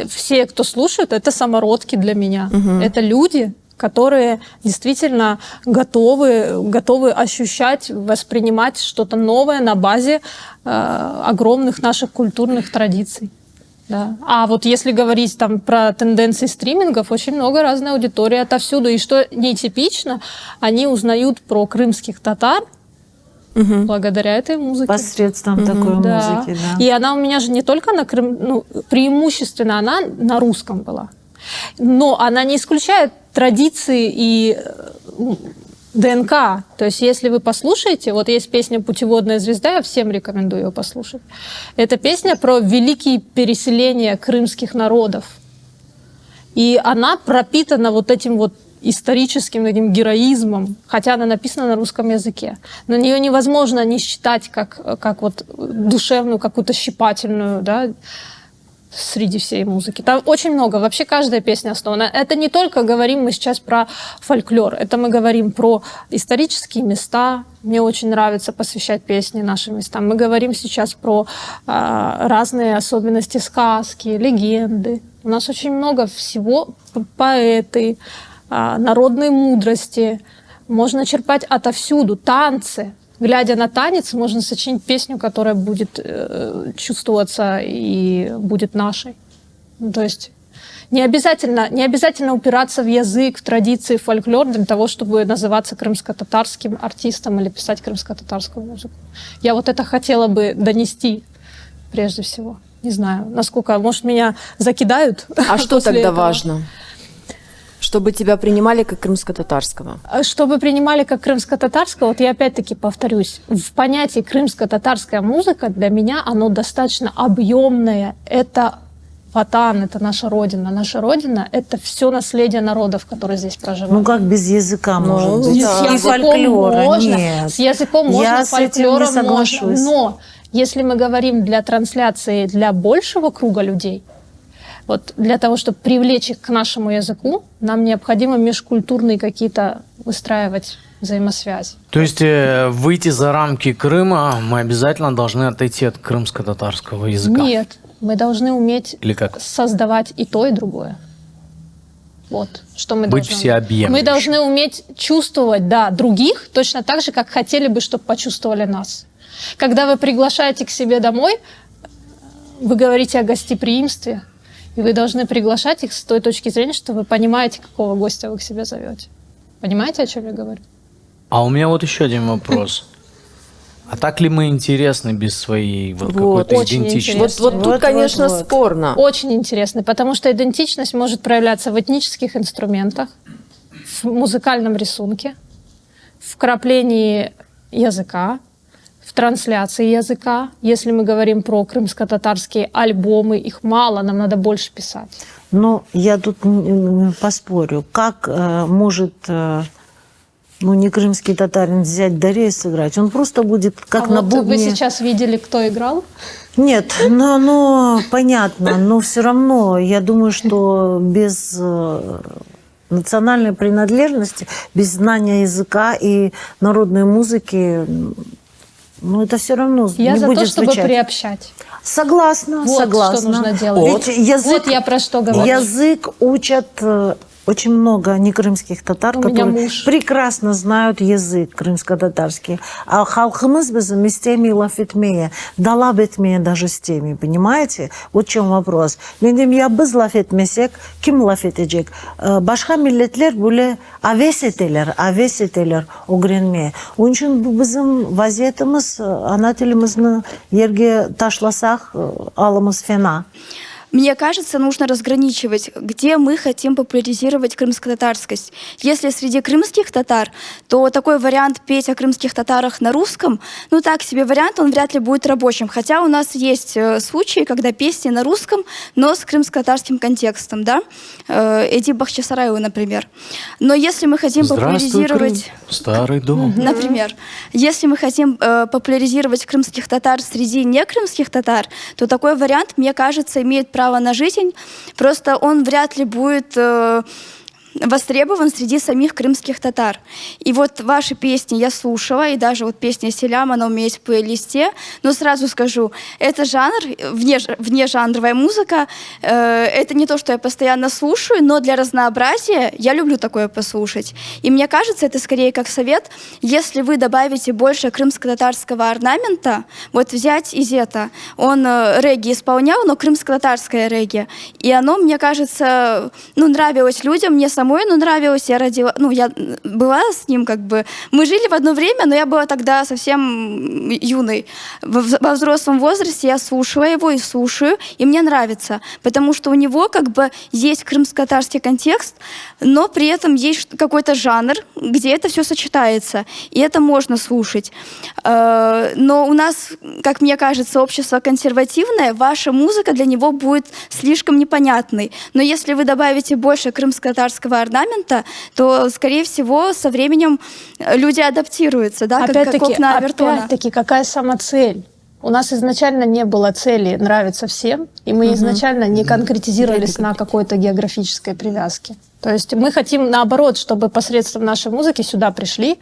Все, кто слушает, это самородки для меня. Это люди, которые действительно готовы ощущать, воспринимать что-то новое на базе огромных наших культурных традиций. Да. А вот если говорить там про тенденции стримингов, очень много разной аудитории отовсюду. И что нетипично, они узнают про крымских татар благодаря этой музыке. Посредством такой Да. музыки, да. И она у меня же не только на Крым, ну, преимущественно она на русском была. Но она не исключает традиции и ДНК. То есть, если вы послушаете, вот есть песня «Путеводная звезда», я всем рекомендую ее послушать. Это песня про великие переселения крымских народов. И она пропитана вот этим вот историческим таким героизмом, хотя она написана на русском языке. На нее невозможно не считать как вот душевную, какую-то щипательную, да, среди всей музыки. Там очень много, вообще каждая песня основана. Это не только говорим мы сейчас про фольклор, это мы говорим про исторические места. Мне очень нравится посвящать песни нашим местам. Мы говорим сейчас про разные особенности сказки, легенды. У нас очень много всего, поэты, народной мудрости. Можно черпать отовсюду, танцы. Глядя на танец, можно сочинить песню, которая будет чувствоваться и будет нашей. Ну, то есть не обязательно упираться в язык, в традиции, в фольклор для того, чтобы называться крымско-татарским артистом или писать крымско-татарскую музыку. Я вот это хотела бы донести прежде всего. Не знаю, насколько, может, меня закидают. А что после тогда этого. важно? Чтобы тебя принимали как крымско-татарского. Чтобы принимали как крымско-татарского, вот я опять-таки повторюсь, в понятии крымско-татарская музыка для меня оно достаточно объемное. Это Ватан, это наша родина. Наша родина — это все наследие народов, которые здесь проживают. Ну как без языка может быть? С И языком фольклора можно, нет. с языком можно, Я с с этим не фольклором можно. соглашусь. Но если мы говорим для трансляции для большего круга людей, вот для того, чтобы привлечь их к нашему языку, нам необходимо межкультурные какие-то выстраивать взаимосвязи. То есть выйти за рамки Крыма мы обязательно должны отойти от крымско-татарского языка? Нет, мы должны уметь Или как? создавать и то, и другое. Вот, что мы Быть должны. всеобъемлющим. Мы должны уметь чувствовать, да, других точно так же, как хотели бы, чтобы почувствовали нас. Когда вы приглашаете к себе домой, вы говорите о гостеприимстве, и вы должны приглашать их с той точки зрения, что вы понимаете, какого гостя вы к себе зовете. Понимаете, о чем я говорю? А у меня вот еще один вопрос. А так ли мы интересны без своей вот какой-то очень идентичности? Вот тут, конечно, спорно. Очень интересно, потому что идентичность может проявляться в этнических инструментах, в музыкальном рисунке, в краплении языка, в трансляции языка. Если мы говорим про крымско-татарские альбомы, их мало, нам надо больше писать. Ну, я тут поспорю. Как может не крымский татарин взять Дарей и сыграть? Он просто будет как на вот бубне. вы сейчас видели, кто играл? Нет, понятно, но все равно я думаю, что без национальной принадлежности, без знания языка и народной музыки, это все равно Я не за будет то, чтобы звучать. приобщать. Согласна, Вот согласна. что нужно делать. Ведь язык, Вот я про что говорю. язык учат очень много некрымских татар, У меня которые муж. прекрасно знают язык крымско-татарский. А халқымыз bizim istemiyor laf etmeye, dalap etmeye даже с теми, понимаете? Вот в чем вопрос. Мен деймін, ya biz laf etmesek, kim laf edecek? Başka milletler böyle aves eteler öğrenmeye. Onun için bu bizim vaziyetimiz, ana tilimizni yerге ташласақ, алымыз фена. Мне кажется, нужно разграничивать, где мы хотим популяризировать крымско-татарскость. Если среди крымских татар, то такой вариант петь о крымских татарах на русском, так себе вариант, он вряд ли будет рабочим. Хотя у нас есть случаи, когда песни на русском, но с крымско-татарским контекстом, да? Эдип Бахчисараева, например. Но если мы хотим популяризировать... Крым, старый дом. Например, если мы хотим популяризировать крымских татар среди некрымских татар, то такой вариант, мне кажется, имеет право на жизнь, просто он вряд ли будет востребован среди самих крымских татар. И вот ваши песни я слушала, и даже вот песня «Селям», она у меня есть в плейлисте, но сразу скажу, это жанр, внежанровая музыка, это не то, что я постоянно слушаю, но для разнообразия я люблю такое послушать. И мне кажется, это скорее как совет, если вы добавите больше крымско-татарского орнамента, вот взять Изета, он регги исполнял, но крымско-татарское регги, и оно, мне кажется, нравилось людям, мне самой нравилось, я была с ним мы жили в одно время, но я была тогда совсем юной. Во взрослом возрасте я слушала его и слушаю, и мне нравится, потому что у него есть крымско-татарский контекст, но при этом есть какой-то жанр, где это все сочетается, и это можно слушать. Но у нас, как мне кажется, общество консервативное, ваша музыка для него будет слишком непонятной. Но если вы добавите больше крымско-татарского орнамента, то, скорее всего, со временем люди адаптируются, да, как окна Овертона. Опять-таки, какая самоцель? У нас изначально не было цели нравиться всем, и мы изначально не конкретизировались на какой-то географической привязке. То есть мы хотим, наоборот, чтобы посредством нашей музыки сюда пришли,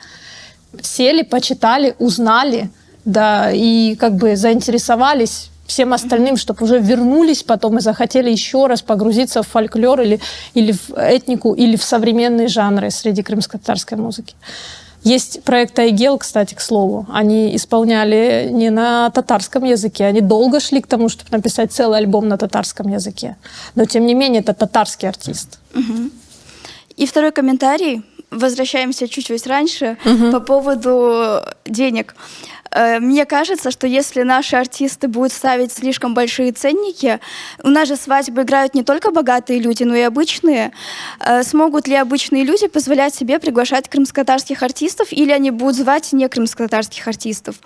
сели, почитали, узнали, да, и как бы заинтересовались всем остальным, чтобы уже вернулись потом и захотели еще раз погрузиться в фольклор или в этнику, или в современные жанры среди крымско-татарской музыки. Есть проект «Айгел», кстати, к слову. Они исполняли не на татарском языке. Они долго шли к тому, чтобы написать целый альбом на татарском языке. Но, тем не менее, это татарский артист. И второй комментарий. Возвращаемся чуть-чуть раньше по поводу денег. Мне кажется, что если наши артисты будут ставить слишком большие ценники, у нас же свадьбы играют не только богатые люди, но и обычные. Смогут ли обычные люди позволять себе приглашать крымско-татарских артистов, или они будут звать не крымско-татарских артистов?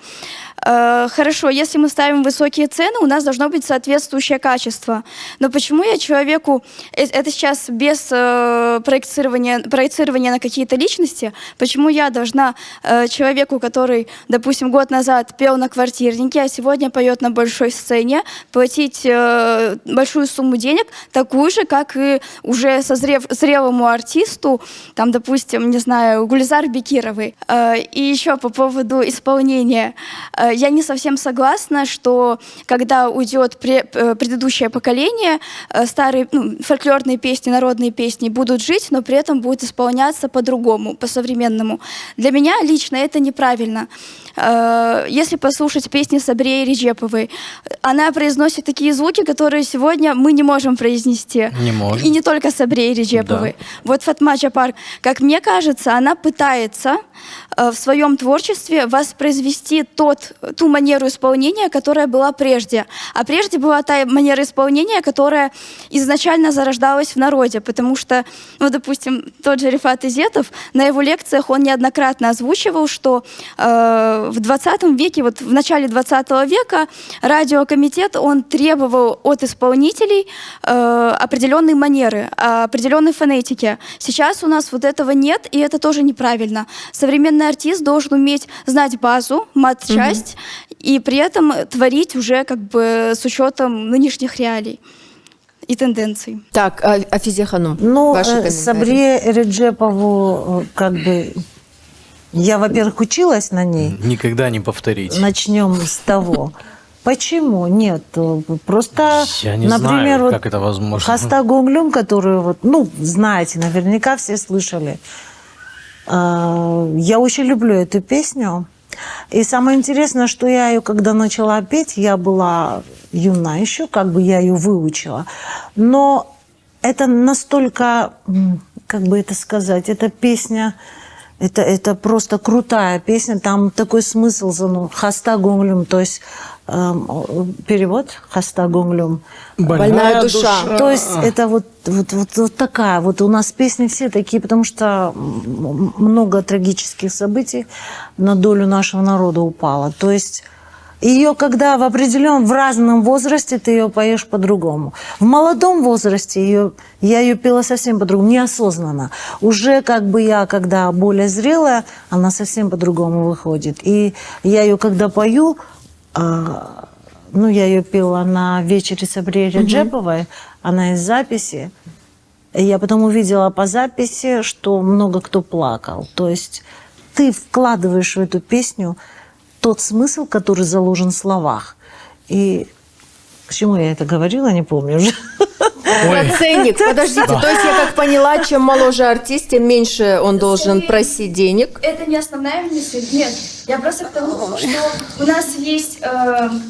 Хорошо, если мы ставим высокие цены, у нас должно быть соответствующее качество. Но почему я человеку, это сейчас без проецирования на какие-то личности, почему я должна человеку, который, допустим, год назад пел на квартирнике, а сегодня поет на большой сцене, платить большую сумму денег, такую же, как и уже зрелому артисту, там, допустим, не знаю, Гульзар Бекировой. И еще по поводу исполнения. Я не совсем согласна, что когда уйдет предыдущее поколение, старые фольклорные песни, народные песни будут жить, но при этом будут исполняться по-другому, по-современному. Для меня лично это неправильно. Если послушать песни Сабрии Реджеповой, она произносит такие звуки, которые сегодня мы не можем произнести. Не можем. И не только Сабрии Реджеповой. Да. Вот Фатма Джапар, как мне кажется, она пытается в своем творчестве воспроизвести ту манеру исполнения, которая была прежде. А прежде была та манера исполнения, которая изначально зарождалась в народе, потому что, допустим, тот же Рифат Изетов, на его лекциях он неоднократно озвучивал, что в 20 веке, вот в начале 20 века радиокомитет, он требовал от исполнителей определенной манеры, определенной фонетики. Сейчас у нас вот этого нет, и это тоже неправильно. Современный артист должен уметь знать базу, мат-часть, и при этом творить уже как бы с учетом нынешних реалий и тенденций. Так, Афизия Ханум, Ну, ваши комментарии. Сабрие Реджепову, как бы, я, во-первых, училась на ней. Никогда не повторить. Начнем с того. Почему? Нет, просто, Я не например, знаю, как это возможно. Хаста Гонглюм, которую, знаете, наверняка все слышали. Я очень люблю эту песню. И самое интересное, что я ее, когда начала петь, я была юна еще, как бы я ее выучила. Но это настолько, как бы это сказать, эта песня, это просто крутая песня, там такой смысл, хаста гонглюм, то есть перевод хаста гонглюм. Больная душа. То есть это вот такая, вот у нас песни все такие, потому что много трагических событий на долю нашего народа упало. То есть ее, когда в разном возрасте ты ее поешь по-другому. В молодом возрасте я ее пела совсем по-другому, неосознанно. Уже как бы я, когда более зрелая, она совсем по-другому выходит. И я ее, когда пою, я ее пела на вечере Сабрии Реджеповой, она из записи. И я потом увидела по записи, что много кто плакал. То есть ты вкладываешь в эту песню тот смысл, который заложен в словах. И к чему я это говорила, не помню уже. Про ценник. Подождите, то есть я как поняла, чем моложе артист, тем меньше он должен просить денег. Это не основная мысль, нет. Я просто к тому, что у нас есть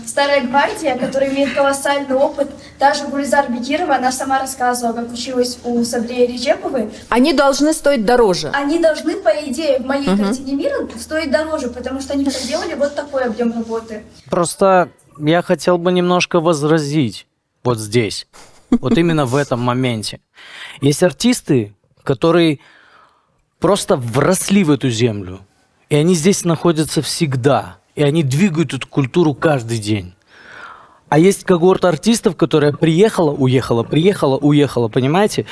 старая гвардия, которая имеет колоссальный опыт. Даже Гульзар Бекирова, она сама рассказывала, как училась у Сабрии Реджеповой. Они должны стоить дороже. Они должны, по идее, в моей картине мира стоить дороже, потому что они проделали вот такой объем работы. Просто я хотел бы немножко возразить вот здесь. Вот именно в этом моменте. Есть артисты, которые просто вросли в эту землю. И они здесь находятся всегда. И они двигают эту культуру каждый день. А есть когорта артистов, которая приехала, уехала, понимаете?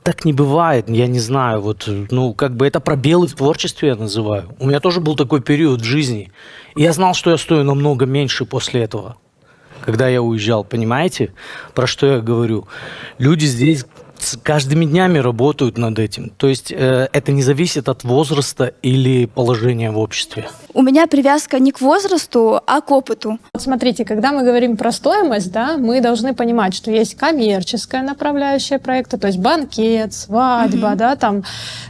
Так не бывает, я не знаю. Вот, ну, как бы это пробелы в творчестве я называю. У меня тоже был такой период в жизни. И я знал, что я стою намного меньше после этого, когда я уезжал, понимаете? Про что я говорю? Люди здесь каждыми днями работают над этим. То есть это не зависит от возраста или положения в обществе. У меня привязка не к возрасту, а к опыту. Вот смотрите, когда мы говорим про стоимость, да, мы должны понимать, что есть коммерческая направляющая проекта, то есть банкет, свадьба, да, там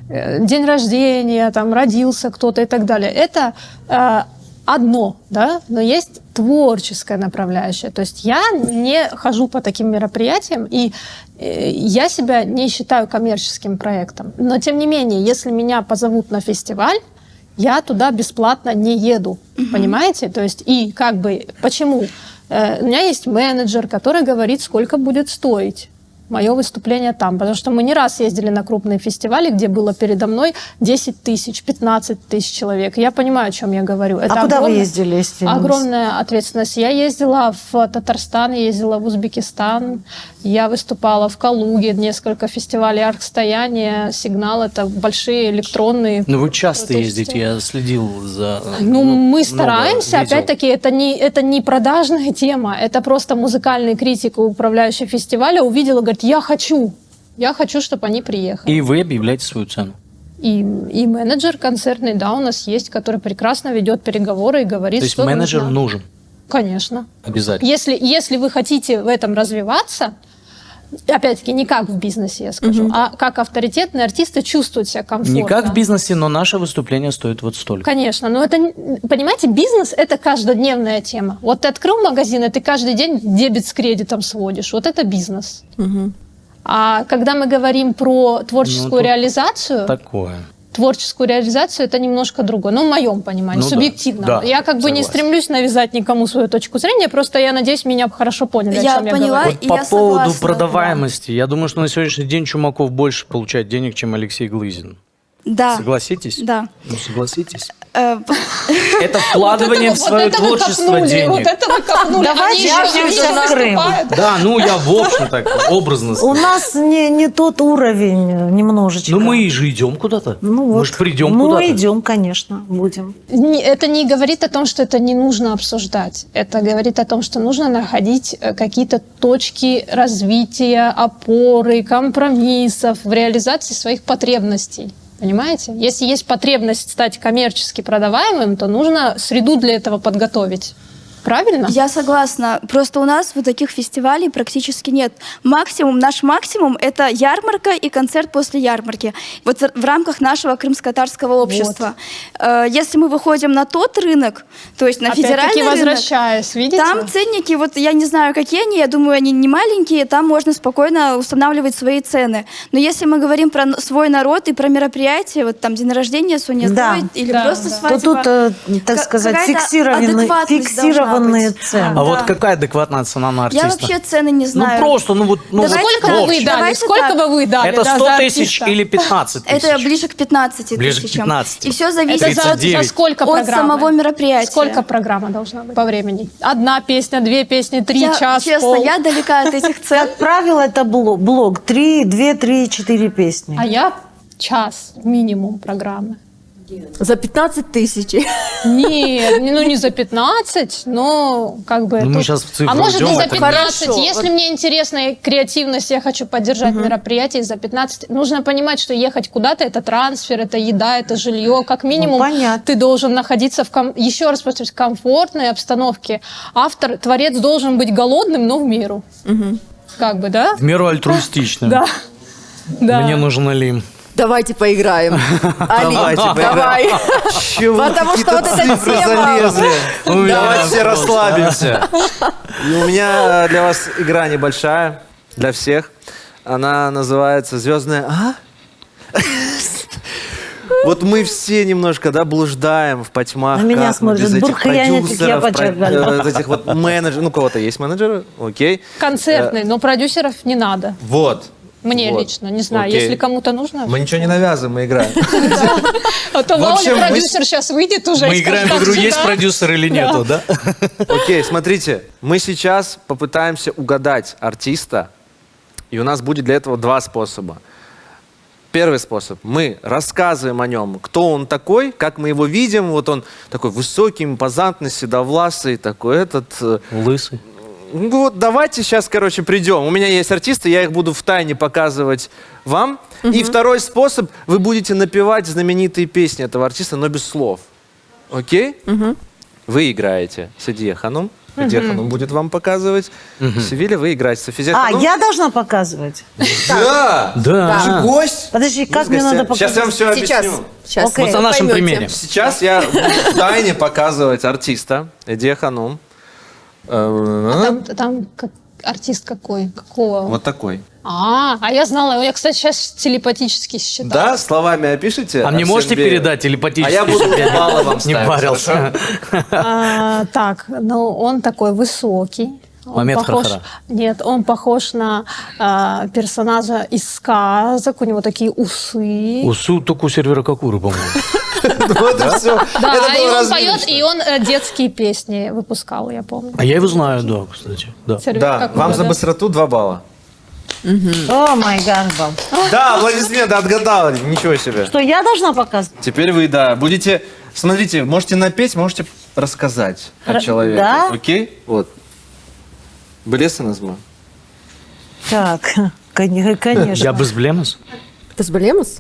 день рождения, там родился кто-то и так далее. Это одно, да, но есть творческая направляющая. То есть я не хожу по таким мероприятиям, и я себя не считаю коммерческим проектом. Но, тем не менее, если меня позовут на фестиваль, я туда бесплатно не еду, понимаете? То есть, и как бы, почему? У меня есть менеджер, который говорит, сколько будет стоить мое выступление там. Потому что мы не раз ездили на крупные фестивали, где было передо мной 10 тысяч, 15 тысяч человек. Я понимаю, о чем я говорю. Это куда вы ездили? Огромная ответственность. Я ездила в Татарстан, ездила в Узбекистан, я выступала в Калуге, несколько фестивалей «Аркстояние», «Сигнал». Это большие электронные... Ну, вы часто крутости. ездите, я следил за... Ну, мы много стараемся, видел. опять-таки, это не продажная тема, это просто музыкальный критик, управляющий фестиваля, увидела, говорит, я хочу, чтобы они приехали. И вы объявляете свою цену. И менеджер концертный, да, у нас есть, который прекрасно ведет переговоры и говорит, То есть что менеджер нужно. нужен Конечно. обязательно. Если вы хотите в этом развиваться, опять-таки, не как в бизнесе, я скажу, а как авторитетные артисты чувствуют себя комфортно. Не как в бизнесе, но наше выступление стоит вот столько. Конечно, но это, понимаете, бизнес – это каждодневная тема. Вот ты открыл магазин, и ты каждый день дебет с кредитом сводишь. Вот это бизнес. А когда мы говорим про творческую тут реализацию, Такое. творческую реализацию, это немножко другое. Ну, в моем понимании, Ну да, субъективно. да, Я как бы не согласен. стремлюсь навязать никому свою точку зрения, просто я надеюсь, меня хорошо поняли, Я о чем поняла. я говорю. Вот И по я поводу согласна, продаваемости, я думаю, что на сегодняшний день Чумаков больше получает денег, чем Алексей Глызин. Да. Согласитесь? Да. Ну, согласитесь. Э, Это вкладывание в свое вот это вы творчество копнули, денег. Вот это вы копнули. Давайте Они еще вернемся не в Крым. наступают. Да, ну я в общем так образно У сказал. нас не тот уровень немножечко. Ну мы же идем куда-то. Ну Мы вот. же придем Ну, куда-то. идем, конечно, будем. Это не говорит о том, что это не нужно обсуждать. Это говорит о том, что нужно находить какие-то точки развития, опоры, компромиссов в реализации своих потребностей. Понимаете? Если есть потребность стать коммерчески продаваемым, то нужно среду для этого подготовить. Правильно? Я согласна. Просто у нас вот таких фестивалей практически нет. Наш максимум – это ярмарка и концерт после ярмарки. Вот в рамках нашего крымско-татарского общества. Если мы выходим на тот рынок, то есть на Опять-таки федеральный рынок, возвращаясь, видите? там ценники, вот я не знаю, какие они, я думаю, они не маленькие, там можно спокойно устанавливать свои цены. Но если мы говорим про свой народ и про мероприятия, вот там день рождения, Соня Да. Зой, или Да, просто да. свадьба. То тут, так сказать, какая-то фиксированные адекватность должна быть. цены. А вот какая адекватная цена на Я артиста? вообще цены не Ну знаю. просто, ну вот... Ну, Давайте вот Сколько бы вы Вовчик. дали? Давайте Сколько так. бы вы дали? Это да, 100 за тысяч артиста? или 15 тысяч? Это ближе к 15 Ближе к тысячам. 15. И все Это зависит за 39. сколько от программы? самого мероприятия. Сколько программа должна быть по времени? Одна песня, две песни, 3 Я, час, честно, пол. я далека от этих цен. Как правило, это блог. 2, 3, 4 песни. А я час минимум программы. За 15 тысяч. Нет, ну не за 15, но как бы... Ну, мы тут- сейчас в цифру А может и идем, за это 15. хорошо. Если мне интересна креативность, я хочу поддержать мероприятие за 15. Нужно понимать, что ехать куда-то – это трансфер, это еда, это жилье. Как минимум понятно. ты должен находиться еще раз повторюсь, в комфортной обстановке. Автор, творец должен быть голодным, но в меру. Как бы, да? В меру альтруистичным. Да. Да. Мне нужен Алим. Давайте поиграем. Али, Давайте поиграем. давай. Чего вы Потому что какие-то вот эта цифры тема- залезли? У меня Давайте все просто- расслабимся. И у меня для вас игра небольшая, для всех. Она называется «Звездная...» Вот мы все немножко, да, блуждаем в потьмах. На меня как мы смотрят, без этих бурхаянят, как я продюсеров, почерпала. этих вот менеджеров. Ну, у кого-то есть менеджеры, окей. Концертный, но продюсеров не надо. Вот. Мне Вот. лично, не знаю, Окей. если кому-то нужно. Мы ничего не навязываем, мы играем. А то В Володя общем, мы- продюсер сейчас выйдет уже. Мы и играем скажет, в игру, «Так, есть сюда». продюсер или нету, да? Окей, смотрите, мы сейчас попытаемся угадать артиста, и у нас будет для этого два способа. Первый способ. Мы рассказываем о нем, кто он такой, как мы его видим. Вот он такой высокий, импозантный, седовласый, такой Лысый. Ну вот давайте сейчас, короче, придем. У меня есть артисты, я их буду втайне показывать вам. И второй способ, вы будете напевать знаменитые песни этого артиста, но без слов. Окей? Вы играете Садия Ханум. Садия Ханум будет вам показывать. Севиля, вы играете Софизия А, Ханум. я должна показывать? Да! Да. Ты же гость! Подожди, как мне надо показать? Сейчас я вам все Сейчас. объясню. Сейчас. Окей. Вот на нашем Поймете. примере. Сейчас я буду втайне показывать артиста Садия Ханум. Там артист какой? Какого? Вот такой. А я знала. Я, кстати, сейчас телепатически считаю. Да, словами опишите. А мне Арсен можете Беев. передать телепатически? А я буду чтобы баллы вам не ставить, парился. Так, ну он такой высокий. Он Мамед похож- Хархара. Нет, он похож на персонажа из сказок. У него такие усы. Усу только у сервера Какуры, по-моему. Вот и все. Да, и он поет, и он детские песни выпускал, я помню. А я его знаю, да, кстати. Да. Сервер Да, Какура, вам за да. быстроту 2 балла. О, май гад, Боб. Да, аплодисменты, отгадала. Ничего себе. Что, я должна показывать? Теперь вы, да, будете... Смотрите, можете напеть, можете рассказать о человеке. да? Окей? Вот. Белеса назма. Так, конечно. Я без блемас? Ты с Балемус?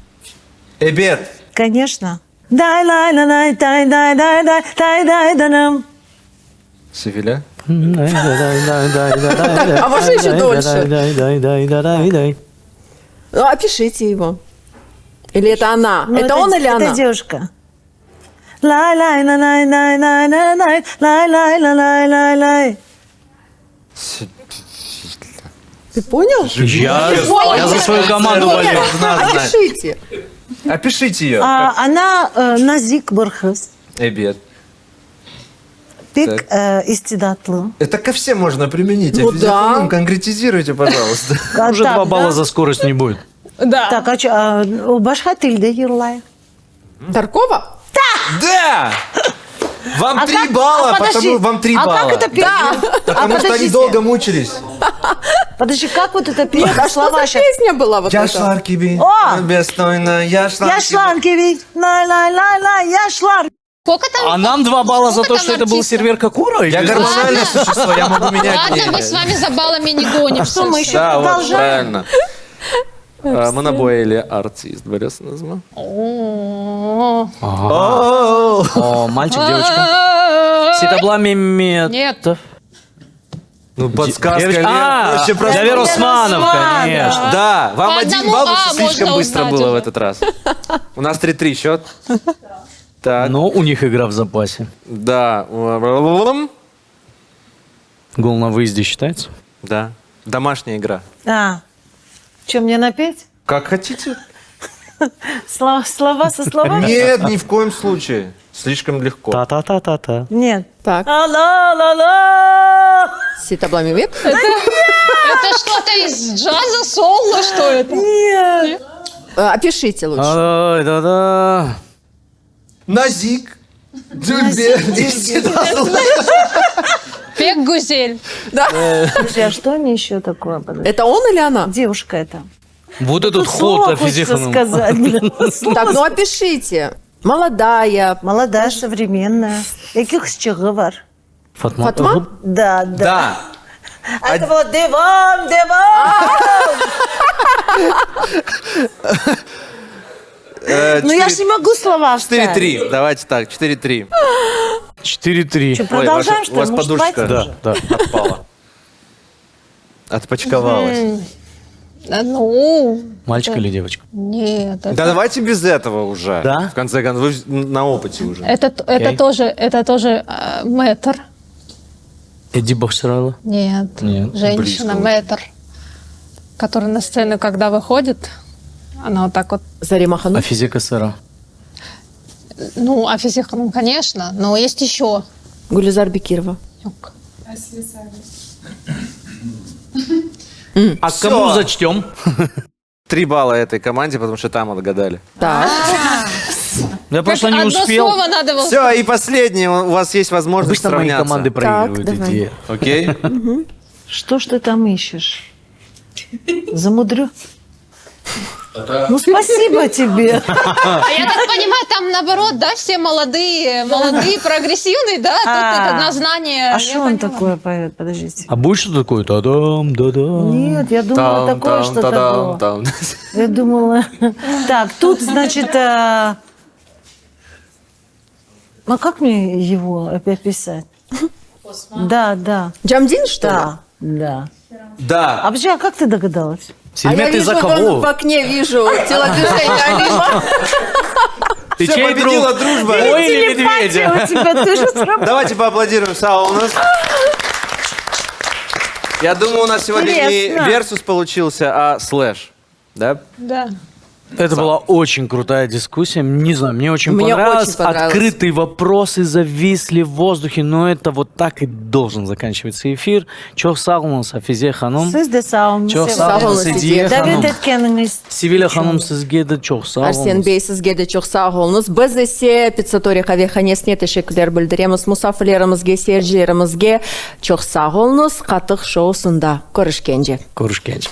Эбет. Конечно. Дай-лай-лай-лай, дай-дай-дай-дай, дай-дай-дай-нам. Севиля. А можно еще дольше? Ну, опишите его. Или это она? Ну, это он или это она? девушка. Лай-лай-лай-лай-лай-лай-лай, лай-лай-лай-лай-лай. Ты понял? Я за свою команду Нет, болею. опишите. Опишите ее. Она Назик Бархас. Эбет. Пик истидатлы. Это ко всем можно применить. Ну А физику да. нам конкретизируйте, пожалуйста. Уже 2 балла за скорость не будет. Да. Так, у башка тильде Юрлай. Таркова? Да! Вам 3 балла, потому вам 3 балла. как это песня? Потому что они долго мучились. Подожди, как вот это песня? А что за щас. песня была вот Я эта? шларкиби, О! бестойно, я шларкиби. Я шланкиви, лай-лай-лай-лай, я шлар. Сколько там? А нам 2 балла за то, Сколько что там это был артистов? сервер Какура? Я Или- гормональное существо, я могу менять Ладно, мы мнение. с вами за баллами не гонимся. Что мы еще Да, вот, продолжаем? правильно. Монобоили артист, Борис назма. О. О, мальчик, девочка. Ситабла Меметов. Нет. Ну, подсказка. Девочка. А, вообще просто- Давер Османов, конечно. Да, вам По 1 одному балл, потому «а» что слишком можно быстро узнать было в уже. этот раз. У нас 3-3 счет. Так, Но у них игра в запасе. да. Гол на выезде считается? Да. Домашняя игра. Что, мне напеть? Как хотите. Слова со словами? Нет, ни в коем случае. Слишком легко. Та-та-та-та-та. Нет. Так, Ла-ла-ла-ла. Ситабламимек. Это что-то из джаза, соло, что это? Нет. Опишите лучше. Ай, да-да. Назик. Джульбер. Пек Гузель. Слушай, а что мне еще такое? Подожди. Это он или она? Девушка это. Вот этот Слово ход хочется офигенно. сказать. Так, ну опишите. Молодая. Молодая, современная. Яких з чого var? Фатма. Фатма? Да, да. Да. А это вот диван, Ну я же не могу слова вставить. 4-3. Давайте так, 4-3. 4-3. Что, продолжаем, Ой, что ли? у вас Может, подушка хватит уже? Да. отпала. Отпочковалась. Ну, Мальчик или девочка? нет. Да давайте без этого уже. Да? В конце концов, вы на опыте уже. Это тоже мэтр. Эдди Бахсарайла? Нет. Нет, Женщина, близко. мэтр. Которая на сцену, когда выходит, она вот так вот, Зарима А Ханум. физика сэра? ну, афизиха, ну, конечно, но есть еще. Гулизар Бекирова. А кому зачтем? 3 балла этой команде, потому что там отгадали. Так. Я просто не Одно успел. слово надо было. Все, и последнее, у вас есть возможность Обычно мои сравняться. команды проигрывают давай. эти. Окей? Что ж ты там ищешь? Замудрю. Ну, спасибо тебе. А я так понимаю, там наоборот, да, все молодые, прогрессивные, да? Тут это на знание. А что он такое поет? Подождите. А будет что такое? Та-дам, да-дам. Нет, я думала, такое что-то было. там. Я думала... Так, тут, значит... А как мне его опять писать? Да. Джамдин, что ли? Да. Да. А вообще, а как ты догадалась? А я Сельме, ты вижу, за в кого? окне вижу телодвижение Алима. Ты Всё, чей победила друг? дружба. Ой, или У медведя? тебя тоже сработало. Давайте поаплодируем Саунас. Я думаю, у нас сегодня не Интересно. версус получился, а слэш. Да? Да. Это была очень крутая дискуссия. Не знаю, мне очень Мне понравилось. очень понравилось. Открытые вопросы зависли в воздухе, но это вот так и должен заканчиваться эфир. Чох сағылыңыз, Афизе ханым. Сіз де сау. Чох Сау сағылыңыз, болыңыз, Идея Идея ханым. Давид еткеніңіз. Севиля ханым, сізге де чох Арсен сағылыңыз. Бей, сізге де чоқ сау болыңыз. Біз есе 500 авиаханесіне тешеккілер білдіреміз. Мұсафирлерімізге, сержілерімізге чоқ сау болыңыз. Қатық шоусында көрішкенде. Көрішкенше.